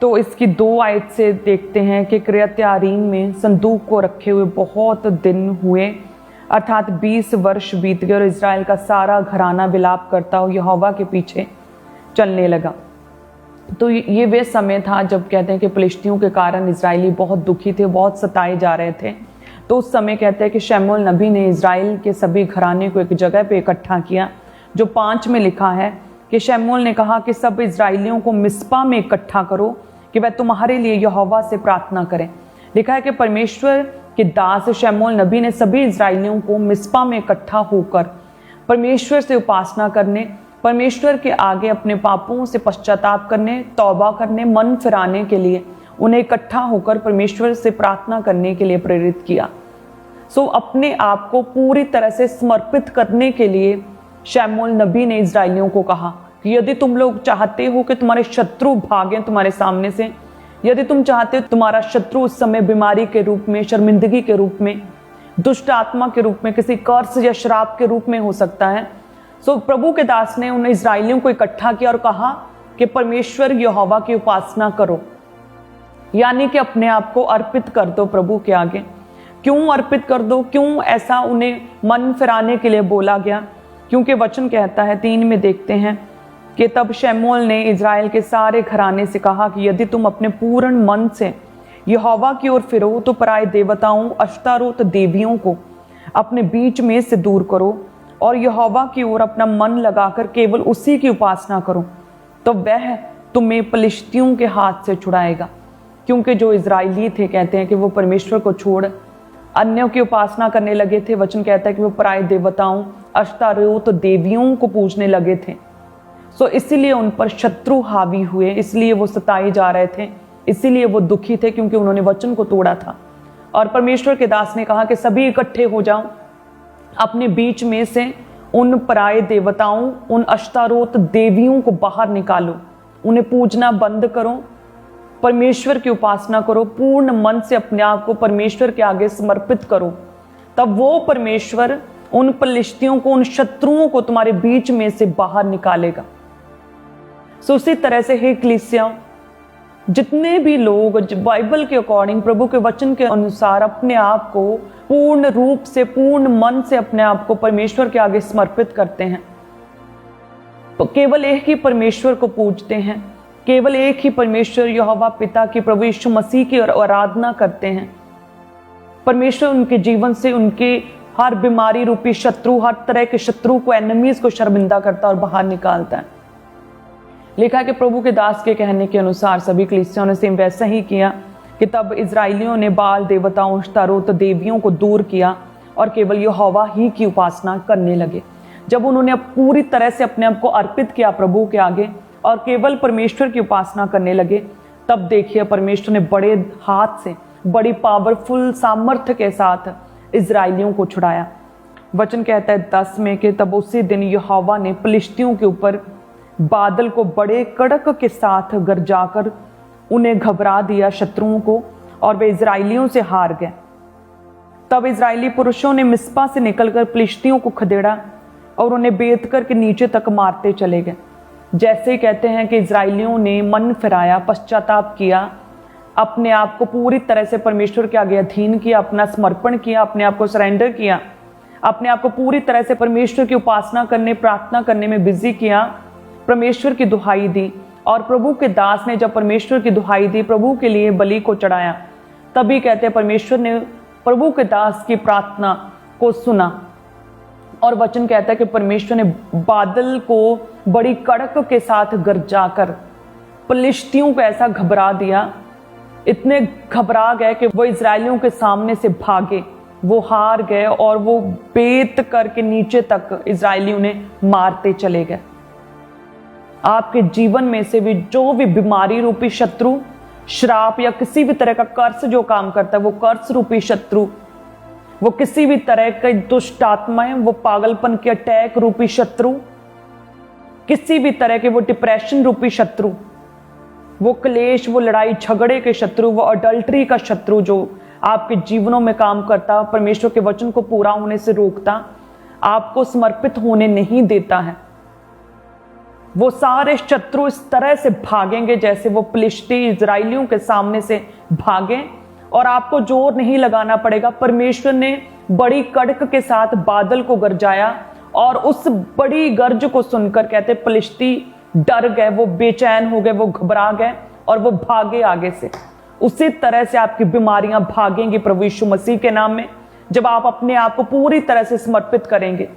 तो इसकी 2 आयत से देखते हैं कि किर्यत्यारीम में संदूक को रखे हुए बहुत दिन हुए, अर्थात 20 वर्ष बीत गए और इज़राइल का सारा घराना विलाप करता हो यहोवा के पीछे चलने लगा। तो ये वे समय था जब कहते हैं कि फिलिस्तियों के कारण इजरायली बहुत दुखी थे, बहुत सताए जा रहे थे। तो उस समय कहते हैं कि शमूएल नबी ने इजराइल के सभी घराने को एक जगह पे इकट्ठा किया। जो 5 में लिखा है कि शमूएल ने कहा कि सब इजरायलियों को मिस्पा में इकट्ठा करो कि वह तुम्हारे लिए यहोवा से प्रार्थना करें। लिखा है कि परमेश्वर के दास शमूएल नबी ने सभी इजरायलियों को मिस्पा में इकट्ठा होकर परमेश्वर से उपासना करने, परमेश्वर के आगे अपने पापों से पश्चाताप करने, तौबा करने, मन फिराने के लिए उन्हें इकट्ठा होकर परमेश्वर से प्रार्थना करने के लिए प्रेरित किया। अपने आप को पूरी तरह से समर्पित करने के लिए शमूएल नबी ने इजरायलियों को कहा कि यदि तुम लोग चाहते हो कि तुम्हारे शत्रु भागें तुम्हारे सामने से, यदि तुम चाहते हो तुम्हारा शत्रु उस समय बीमारी के रूप में, शर्मिंदगी के रूप में, दुष्ट आत्मा के रूप में, किसी कर्ज या श्राप के रूप में हो सकता है, प्रभु के दास ने उन इजरायलियों को इकट्ठा किया और कहा कि परमेश्वर यहोवा की उपासना करो, यानी कि अपने आप को अर्पित कर दो प्रभु के आगे। क्यों अर्पित कर दो? क्यों ऐसा उन्हें मन फिराने के लिए बोला गया? क्योंकि वचन कहता है 3 में देखते हैं कि तब शमूएल ने इजराइल के सारे घराने से कहा कि यदि तुम अपने पूर्ण मन से यहोवा की ओर फिरो तो पराये देवताओं, अश्तारोत देवियों को अपने बीच में से दूर करो और यहोवा की ओर अपना मन लगाकर केवल उसी की उपासना करो, तो वह तुम्हें फिलिस्तियों के हाथ से छुड़ाएगा। क्योंकि जो इजरायली थे कहते हैं कि वो परमेश्वर को छोड़ अन्यों की उपासना करने लगे थे। वचन कहता है कि वो पराये देवताओं, अश्तारोत देवियों को पूजने लगे थे। इसीलिए उन पर शत्रु हावी हुए, इसलिए वो सताए जा रहे थे, इसीलिए वो दुखी थे, क्योंकि उन्होंने वचन को तोड़ा था। और परमेश्वर के दास ने कहा कि सभी इकट्ठे हो जाओ, अपने बीच में से उन पराये देवताओं, उन अश्तारोत देवियों को बाहर निकालो, उन्हें पूजना बंद करो, परमेश्वर की उपासना करो, पूर्ण मन से अपने आप को परमेश्वर के आगे समर्पित करो। तब वो परमेश्वर उन फिलिस्तियों को, उन शत्रुओं को तुम्हारे बीच में से बाहर निकालेगा। उसी तरह से हे कलीसिया, जितने भी लोग बाइबल के अकॉर्डिंग, प्रभु के वचन के अनुसार अपने आप को पूर्ण रूप से, पूर्ण मन से अपने आप को परमेश्वर के आगे समर्पित करते हैं, केवल एक ही परमेश्वर को पूजते हैं, केवल एक ही परमेश्वर यहोवा पिता की, प्रभु यीशु मसीह की आराधना करते हैं, परमेश्वर उनके जीवन से उनके हर बीमारी रूपी शत्रु, हर तरह के शत्रु को, एनिमीज को शर्मिंदा करता और बाहर निकालता है। लिखा है कि प्रभु के दास के कहने के अनुसार सभी कलीसियाओं ने सेम वैसा ही किया कि तब इजरायलियों ने बाल देवताओं, अश्तारोत देवियों को दूर किया और केवल यहोवा ही की उपासना करने लगे। जब उन्होंने पूरी तरह से अपने आप को अर्पित किया प्रभु के आगे और केवल परमेश्वर की उपासना करने लगे, तब देखिए परमेश्वर ने बड़े हाथ से, बड़ी पावरफुल सामर्थ्य के साथ इजरायलियों को छुड़ाया। वचन कहता है 10 में कि तब उसी दिन यहोवा ने फिलिस्तियों के ऊपर बादल को बड़े कड़क के साथ गरजाकर उन्हें घबरा दिया, शत्रुओं को, और वे इजरायलियों से हार गए। तब इजरायली पुरुषों ने मिस्पा से निकलकर फिलिस्तियों को खदेड़ा और उन्हें बेत कर के नीचे तक मारते चले गए। जैसे ही कहते हैं कि इजरायलियों ने मन फिराया, पश्चाताप किया, अपने आप को पूरी तरह से परमेश्वर के आगे अधीन किया, अपना समर्पण किया, अपने आप को सरेंडर किया, अपने आप को पूरी तरह से परमेश्वर की उपासना करने, प्रार्थना करने में बिजी किया, परमेश्वर की दुहाई दी। और प्रभु के दास ने जब परमेश्वर की दुहाई दी, प्रभु के लिए बलि को चढ़ाया, तभी कहते हैं परमेश्वर ने प्रभु के दास की प्रार्थना को सुना। और वचन कहता है कि परमेश्वर ने बादल को बड़ी कड़क के साथ गरजाकर फिलिस्तियों को ऐसा घबरा दिया, इतने घबरा गए कि वो इजरायलियों के सामने से भागे, वो हार गए और वो बेत करके नीचे तक इजरायलियों ने मारते चले गए। आपके जीवन में से भी जो भी बीमारी रूपी शत्रु, श्राप या किसी भी तरह का कर्ज जो काम करता है, वो कर्ज रूपी शत्रु, वो किसी भी तरह के दुष्ट आत्माएं, वो पागलपन के अटैक रूपी शत्रु, किसी भी तरह के वो डिप्रेशन रूपी शत्रु, वो क्लेश, वो लड़ाई झगड़े के शत्रु, वो अडल्ट्री का शत्रु जो आपके जीवनों में काम करता, परमेश्वर के वचन को पूरा होने से रोकता, आपको समर्पित होने नहीं देता है, वो सारे शत्रु इस तरह से भागेंगे जैसे वो फिलिस्ती इजराइलियों के सामने से भागे, और आपको जोर नहीं लगाना पड़ेगा। परमेश्वर ने बड़ी कड़क के साथ बादल को गरजाया और उस बड़ी गर्ज को सुनकर कहते फिलिस्ती डर गए, वो बेचैन हो गए, वो घबरा गए और वो भागे आगे से। उसी तरह से आपकी बीमारियां भागेंगी प्रभु यीशु मसीह के नाम में, जब आप अपने आप को पूरी तरह से समर्पित करेंगे।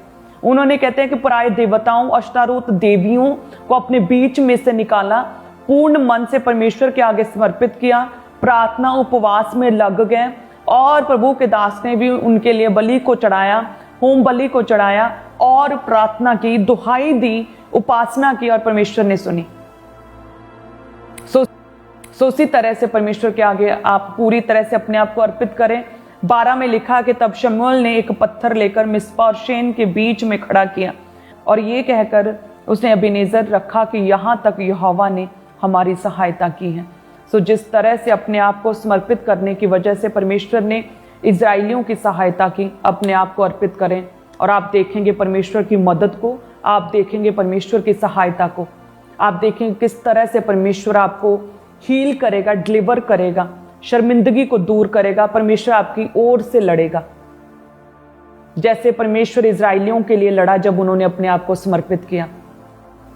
उन्होंने कहते हैं कि पराये देवताओं, अष्टारोत देवियों को अपने बीच में से निकाला, पूर्ण मन से परमेश्वर के आगे समर्पित किया, प्रार्थना उपवास में लग गए, और प्रभु के दास ने भी उनके लिए बलि को चढ़ाया, होम बलि को चढ़ाया और प्रार्थना की, दुहाई दी, उपासना की, और परमेश्वर ने सुनी। सो इसी तरह से परमेश्वर के आगे आप पूरी तरह से अपने आप को अर्पित करें। 12 में लिखा कि तब शमूएल ने एक पत्थर लेकर मिस्पा और शेन के बीच में खड़ा किया, और ये कहकर उसने अबीनेजर रखा कि यहाँ तक यहोवा ने हमारी सहायता की है। सो जिस तरह से अपने आप को समर्पित करने की वजह से परमेश्वर ने इजराइलियों की सहायता की, अपने आप को अर्पित करें और आप देखेंगे परमेश्वर की मदद को, आप देखेंगे परमेश्वर की सहायता को, आप देखेंगे किस तरह से परमेश्वर आपको हील करेगा, डिलीवर करेगा, शर्मिंदगी को दूर करेगा। परमेश्वर आपकी ओर से लड़ेगा, जैसे परमेश्वर इजराइलियों के लिए लड़ा जब उन्होंने अपने आप को समर्पित किया।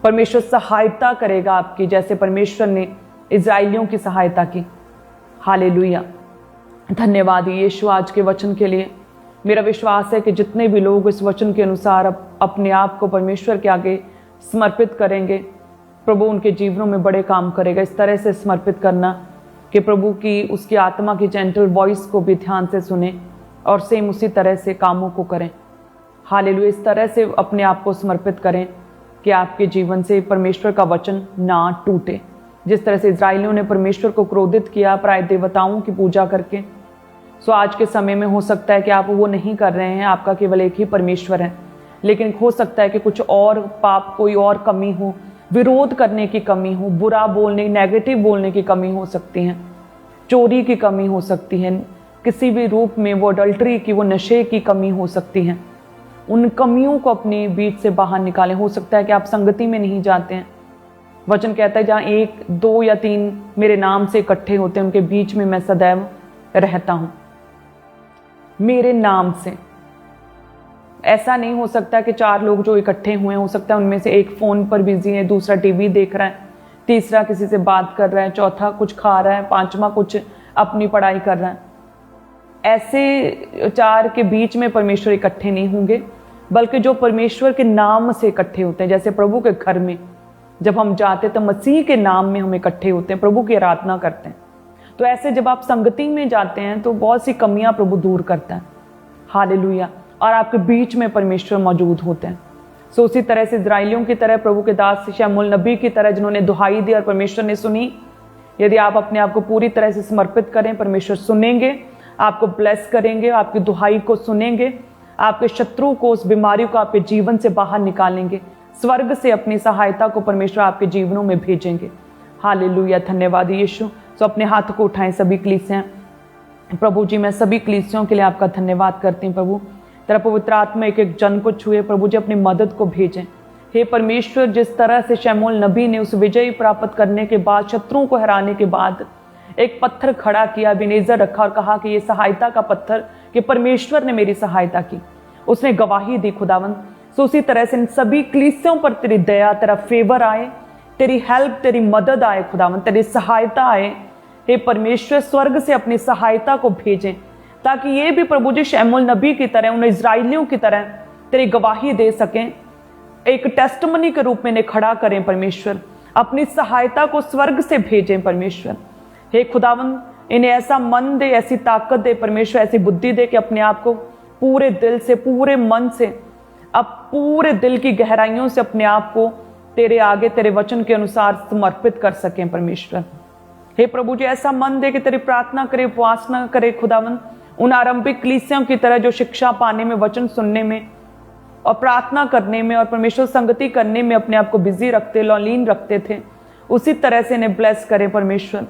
परमेश्वर सहायता करेगा आपकी, जैसे परमेश्वर ने इजराइलियों की सहायता की। हालेलुया, धन्यवाद यीशु आज के वचन के लिए। मेरा विश्वास है कि जितने भी लोग इस वचन के अनुसार अपने आप को परमेश्वर के आगे समर्पित करेंगे, प्रभु उनके जीवनों में बड़े काम करेगा। इस तरह से समर्पित करना कि प्रभु की उसकी आत्मा की जेंटल वॉइस को भी ध्यान से सुने और सेम उसी तरह से कामों को करें। हालेलुया, इस तरह से अपने आप को समर्पित करें कि आपके जीवन से परमेश्वर का वचन ना टूटे। जिस तरह से इजराइलियों ने परमेश्वर को क्रोधित किया पराये देवताओं की पूजा करके, सो आज के समय में हो सकता है कि आप वो नहीं कर रहे हैं, आपका केवल एक ही परमेश्वर है, लेकिन हो सकता है कि कुछ और पाप, कोई और कमी हो, विरोध करने की कमी हो, बुरा बोलने, नेगेटिव बोलने की कमी हो सकती है, चोरी की कमी हो सकती है, किसी भी रूप में वो अडल्ट्री की, वो नशे की कमी हो सकती है। उन कमियों को अपने बीच से बाहर निकालें। हो सकता है कि आप संगति में नहीं जाते हैं। वचन कहता है जहाँ 1, 2 या 3 मेरे नाम से इकट्ठे होते हैं, उनके बीच में मैं सदैव रहता हूं। मेरे नाम से ऐसा नहीं हो सकता कि 4 लोग जो इकट्ठे हुए हैं, हो सकता है उनमें से एक फोन पर बिजी है, दूसरा टीवी देख रहा है, तीसरा किसी से बात कर रहा है, चौथा कुछ खा रहा है, 5वां कुछ अपनी पढ़ाई कर रहा है। ऐसे 4 के बीच में परमेश्वर इकट्ठे नहीं होंगे, बल्कि जो परमेश्वर के नाम से इकट्ठे होते हैं, जैसे प्रभु के घर में जब हम जाते हैं तो मसीह के नाम में हम इकट्ठे होते हैं, प्रभु की आराधना करते हैं। तो ऐसे जब आप संगति में जाते हैं तो बहुत सी कमियां प्रभु दूर करता है। हालेलुया, और आपके बीच में परमेश्वर मौजूद होते हैं। सो उसी तरह से इजराइलियों की तरह, प्रभु के दास शमूएल नबी की तरह, जिन्होंने दुहाई दी और परमेश्वर ने सुनी, यदि आप अपने आप को पूरी तरह से समर्पित करें, परमेश्वर सुनेंगे, आपको ब्लेस करेंगे, आपकी दुहाई को सुनेंगे, आपके शत्रु को, उस बीमारी को आपके जीवन से बाहर निकालेंगे, स्वर्ग से अपनी सहायता को परमेश्वर आपके जीवनों में भेजेंगे। हालेलुया, धन्यवाद यीशु। सो अपने हाथ को उठाएं सभी कलीसियां। प्रभु जी, मैं सभी कलीसियों के लिए आपका धन्यवाद करती हूँ। प्रभु तेरा पवित्र आत्मा एक एक जन को छुए, प्रभु जी अपनी मदद को भेजें। हे परमेश्वर, जिस तरह से शमूएल नबी ने उस विजय प्राप्त करने के बाद, शत्रुओं को हराने के बाद एक पत्थर खड़ा किया, एबेनेजर रखा और कहा कि ये सहायता का पत्थर, कि परमेश्वर ने मेरी सहायता की, उसने गवाही दी खुदावंद। सो उसी तरह से इन सभी कलीसियों पर तेरी दया, तेरा फेवर आए, तेरी हेल्प, तेरी मदद आए खुदावंद, तेरी सहायता आए। हे परमेश्वर, स्वर्ग से अपनी सहायता को भेजें, ताकि ये भी प्रभु जी शमूएल नबी की तरह, उन इजराइलियों की तरह तेरी गवाही दे सकें, एक टेस्टमनी के रूप में इन्हें खड़ा करें। परमेश्वर, अपनी सहायता को स्वर्ग से भेजें। परमेश्वर, हे खुदावंद, इन्हें ऐसा मन दे, ऐसी ताकत दे परमेश्वर, ऐसी बुद्धि दे कि अपने आप को पूरे दिल से, पूरे मन से, अब पूरे दिल की गहराइयों से अपने आप को तेरे आगे तेरे वचन के अनुसार समर्पित कर सकें परमेश्वर। हे प्रभु जी, ऐसा मन दे कि तेरी प्रार्थना करे, उपासना करे खुदावन, उन आरंभिक कलीसियों की तरह जो शिक्षा पाने में, वचन सुनने में और प्रार्थना करने में और परमेश्वर संगति करने में अपने आप को बिजी रखते, लौलीन रखते थे, उसी तरह से इन्हें ब्लेस करे परमेश्वर।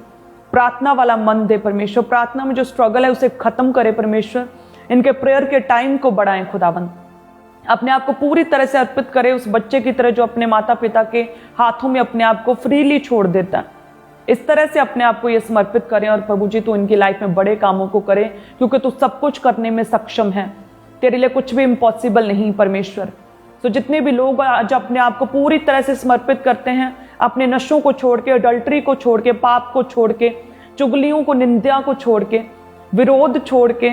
प्रार्थना वाला मन दे परमेश्वर, प्रार्थना में जो स्ट्रगल है उसे खत्म करे परमेश्वर। इनके प्रेयर के टाइम को बढ़ाएं खुदावन, अपने आप को पूरी तरह से अर्पित करे, उस बच्चे की तरह जो अपने माता पिता के हाथों में अपने आप को फ्रीली छोड़ देता है। इस तरह से अपने आप को ये समर्पित करें और प्रभु जी तू इनकी लाइफ में बड़े कामों को करे, क्योंकि तू सब कुछ करने में सक्षम है, तेरे लिए कुछ भी इम्पॉसिबल नहीं परमेश्वर। तो जितने भी लोग आज अपने आप को पूरी तरह से समर्पित करते हैं, अपने नशों को छोड़ के, अडल्ट्री को छोड़ के, पाप को छोड़ के, चुगलियों को, निंदा को छोड़ के, विरोध छोड़ के,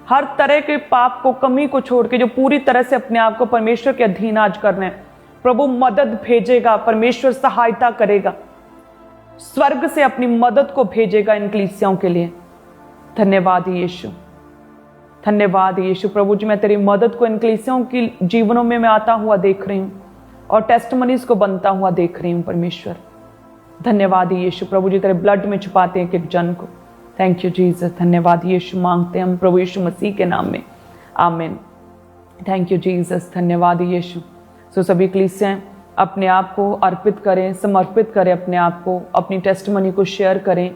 हर तरह के पाप को, कमी को छोड़ के, जो पूरी तरह से अपने आप को परमेश्वर के अधीन आज कर रहे हैं, प्रभु मदद भेजेगा, परमेश्वर सहायता करेगा, स्वर्ग से अपनी मदद को भेजेगा इन कलीसियाओं के लिए। धन्यवाद यीशु, धन्यवाद यीशु। प्रभु जी, मैं तेरी मदद को इन कलीसियाओं की जीवनों में मैं आता हुआ देख रही हूँ और टेस्टमनीज को बनता हुआ देख रही हूँ परमेश्वर। धन्यवाद यीशु। प्रभु जी, तेरे ब्लड में छुपाते हैं एक जन को। Thank you Jesus. धन्यवाद यीशु मांगते हैं हम प्रभु यीशु मसीह के नाम में, आमीन। थैंक यू जीसस, धन्यवाद यीशु। सो सभी कलीसियाएं अपने आप को अर्पित करें, समर्पित करें अपने आप को, अपनी टेस्टमनी को शेयर करें,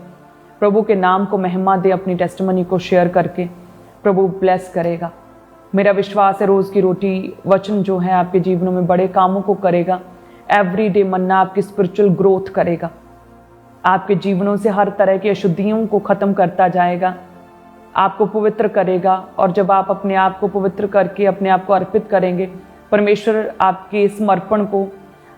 प्रभु के नाम को महिमा दें अपनी टेस्टमनी को शेयर करके। प्रभु ब्लेस करेगा। मेरा विश्वास है रोज़ की रोटी वचन जो है आपके जीवनों में बड़े कामों को करेगा। एवरीडे मन्ना आपकी स्पिरिचुअल ग्रोथ करेगा, आपके जीवनों से हर तरह की अशुद्धियों को ख़त्म करता जाएगा, आपको पवित्र करेगा। और जब आप अपने आप को पवित्र करके अपने आप को अर्पित करेंगे, परमेश्वर आपके समर्पण को,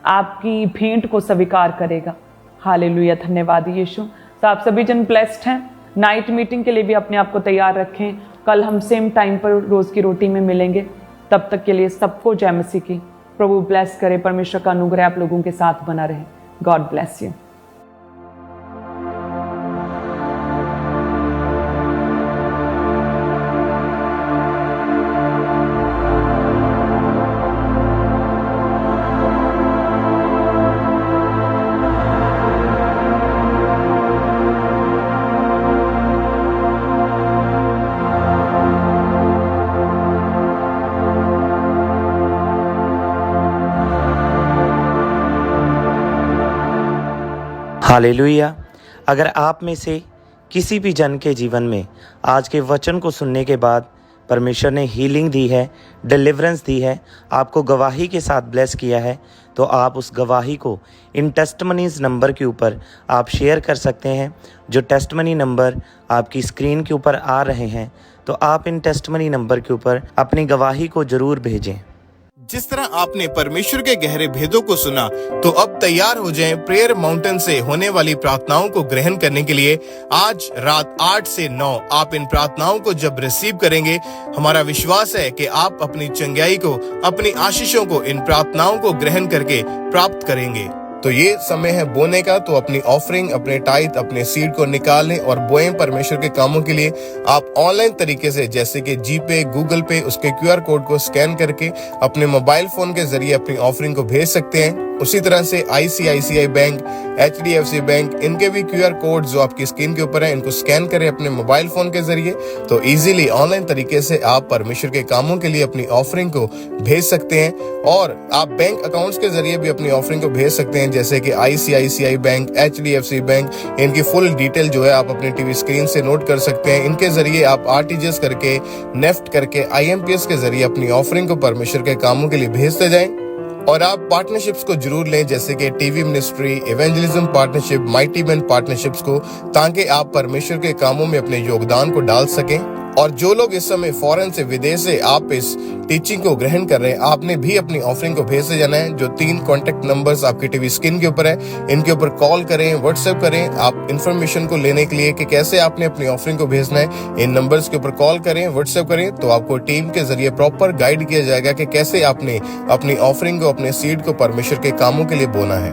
आपकी भेंट को स्वीकार करेगा। हालेलुया, धन्यवाद यीशु। तो आप सभी जन ब्लेस्ड हैं। नाइट मीटिंग के लिए भी अपने आप को तैयार रखें। कल हम सेम टाइम पर रोज़ की रोटी में मिलेंगे। तब तक के लिए सबको जय मसीह की। प्रभु ब्लेस करे, परमेश्वर का अनुग्रह आप लोगों के साथ बना रहे। God bless you. हालेलुया। अगर आप में से किसी भी जन के जीवन में आज के वचन को सुनने के बाद परमेश्वर ने हीलिंग दी है, डिलीवरेंस दी है, आपको गवाही के साथ ब्लेस किया है, तो आप उस गवाही को इन टेस्टमनीज नंबर के ऊपर आप शेयर कर सकते हैं। जो टेस्टमनी नंबर आपकी स्क्रीन के ऊपर आ रहे हैं, तो आप इन टेस्टमनी नंबर के ऊपर अपनी गवाही को ज़रूर भेजें। जिस तरह आपने परमेश्वर के गहरे भेदों को सुना, तो अब तैयार हो जाएं प्रेयर माउंटेन से होने वाली प्रार्थनाओं को ग्रहण करने के लिए। आज रात 8 से 9 आप इन प्रार्थनाओं को जब रिसीव करेंगे, हमारा विश्वास है कि आप अपनी चंगाई को, अपनी आशीषों को इन प्रार्थनाओं को ग्रहण करके प्राप्त करेंगे। तो ये समय है बोने का, तो अपनी ऑफरिंग, अपने टाइथ, अपने सीड को निकालें और बोएं परमेश्वर के कामों के लिए। आप ऑनलाइन तरीके से, जैसे कि जीपे, गूगल पे, उसके QR कोड को स्कैन करके अपने मोबाइल फोन के जरिए अपनी ऑफरिंग को भेज सकते हैं। उसी तरह से ICICI बैंक, HDFC बैंक, इनके भी QR कोड जो आपकी स्क्रीन के ऊपर है, इनको स्कैन करें अपने मोबाइल फोन के जरिए, तो इजीली ऑनलाइन तरीके से आप परमेश्वर के कामों के लिए अपनी ऑफरिंग को भेज सकते हैं। और आप बैंक अकाउंट्स के जरिए भी अपनी ऑफरिंग को भेज सकते हैं, जैसे कि ICICI बैंक, HDFC बैंक, इनकी फुल डिटेल जो है आप अपनी टीवी स्क्रीन से नोट कर सकते हैं। इनके जरिए आप RTGS करके, नेफ्ट करके, IMPS के जरिए अपनी ऑफरिंग को परमेश्वर के कामों के लिए भेजते जाएं। और आप पार्टनरशिप्स को जरूर लें, जैसे कि TV ministry, evangelism partnership, mighty man partnerships को, ताकि आप परमेश्वर के कामों में अपने योगदान को डाल सकें। और जो लोग इस समय फॉरेन से, विदेश से आप इस टीचिंग को ग्रहण कर रहे हैं, आपने भी अपनी ऑफरिंग को भेजते जाना है। जो 3 कॉन्टेक्ट नंबर्स आपकी टीवी स्क्रीन के ऊपर है, इनके ऊपर कॉल करें, व्हाट्सएप करें। आप इन्फॉर्मेशन को लेने के लिए कि कैसे आपने अपनी ऑफरिंग को भेजना है, इन नंबर्स के ऊपर कॉल करें, व्हाट्सएप करें, तो आपको टीम के जरिए प्रॉपर गाइड किया जाएगा कि कैसे आपने अपनी ऑफरिंग को, अपने सीड को परमेश्वर के कामों के लिए बोना है।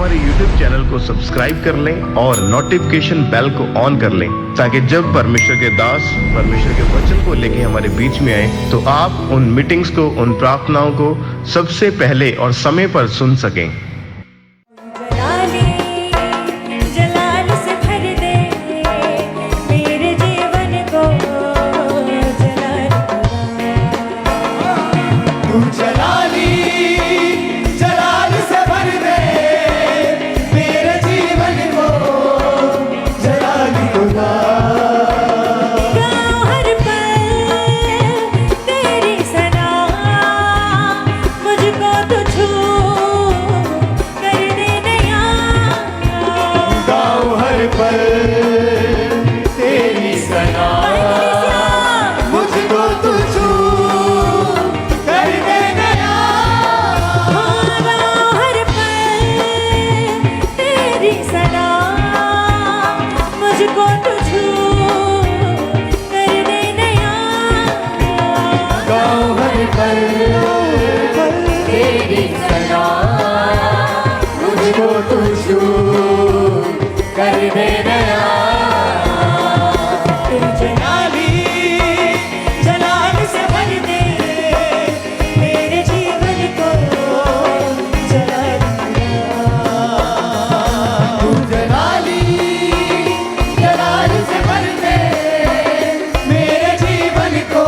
हमारे YouTube चैनल को सब्सक्राइब कर लें और नोटिफिकेशन बेल को ऑन कर लें, ताकि जब परमेश्वर के दास परमेश्वर के वचन को लेके हमारे बीच में आए तो आप उन मीटिंग्स को, उन प्रार्थनाओं को सबसे पहले और समय पर सुन सकें। जलाल से भर दे मेरे जीवन को, जलाल तू जलाली जलाल से भर दे मेरे जीवन को, जलाली खुदा। गाँव हर पल तेरी सना, मुझको तो छू कर दे नया। गाँव हर पल तेरी सना, मुझको तू छू कर दे नया। गाँव हर पल तेरी सना, मुझको तो छू कर दे नया। गाँव हर पल तेरी सना, मुझको तू छू कर दे नया। तू जलाली जलाल से भर दे मेरे जीवन को, जलाल तू जलाली जलाल से भर दे मेरे जीवन को,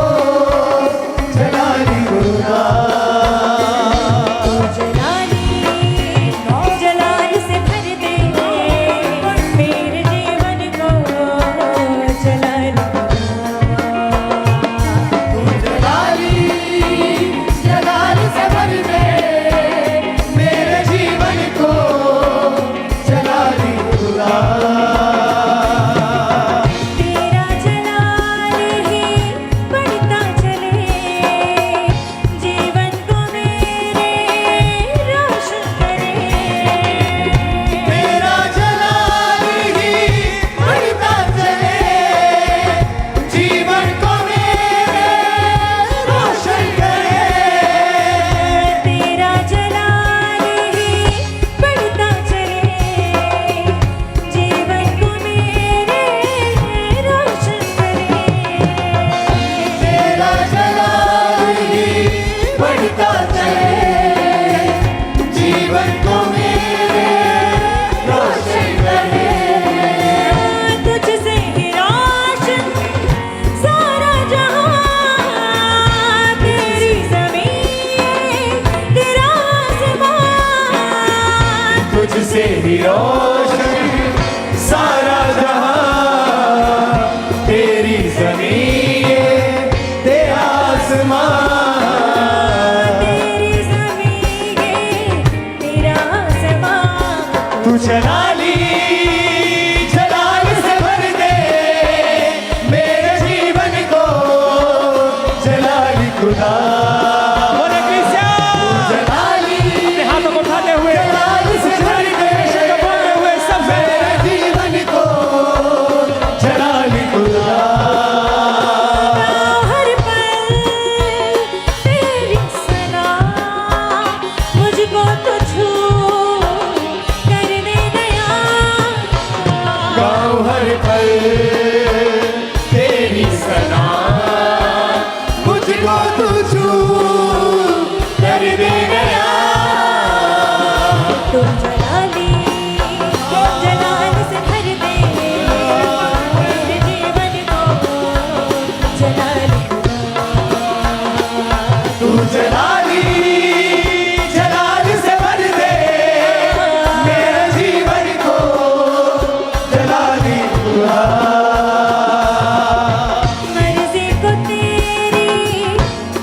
जलाली खुदा। जलाली जलाल से भर दे मेरे जीवन को, जलाल तू जलाली जलाल से भर दे मेरे जीवन को, जलाली खुदा। तेरा जलाल ही बढ़ता चले, जीवन को मेरे रोशन करे। तेरा जलाल ही बढ़ता चले, जीवन को मेरे रोशन करे। तेरा जलाल ही बढ़ता चले, जीवन को मेरे रोशन करे। तेरा जलाल ही बढ़ता चले, जीवन को मेरे रोशन करे। तुझसे ही रोशन सारा जहां, तेरी ज़मीन तेरा आसमान। तुझसे ही रोशन सारा जहां, तेरी ज़मीन तेरा आसमान। तेरी ज़मीन तेरा आसमान। तू जलाली जलाल से भर दे मेरे जीवन को, जलाली खुदा। जलाली अपने हाथों को उठाते हुए जलाल से भर दे मेरे जीवन को, जलाली खुदा। हर पल तेरी सना, मुझको तो छू कर दे नया। गाँव हर पल तेरी सना, मुझको तू छू कर दे गया। तू जलाली जलाल से भर दे मेरे जीवन को, जलाल तू जलाली जलाल से भर दे मेरे जीवन को, जलाली खुदा। मर्जी को तेरी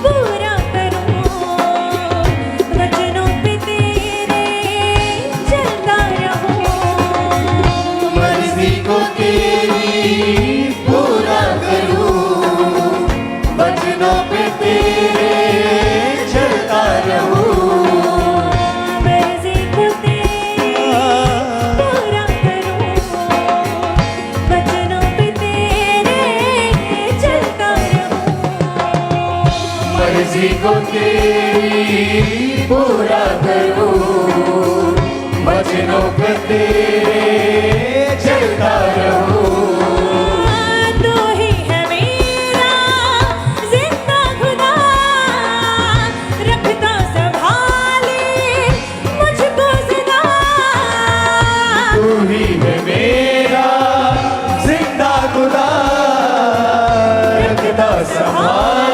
पूरा करूं, वचनों पे तेरे चलता रहूं। मर्जी को तेरी पूरा करूं, वचनों पे तेरे चलता रहूं। मर्जी को तेरी पूरा करूं, वचनों पे तेरे चलता रहूं। मर्जी को तेरी पूरा करूं, वचनों पे तेरे चलता रहूं। तू ही है मेरा जिंदा खुदा, रखता संभाले मुझको सदा। तू ही है मेरा जिंदा खुदा, रखता संभाल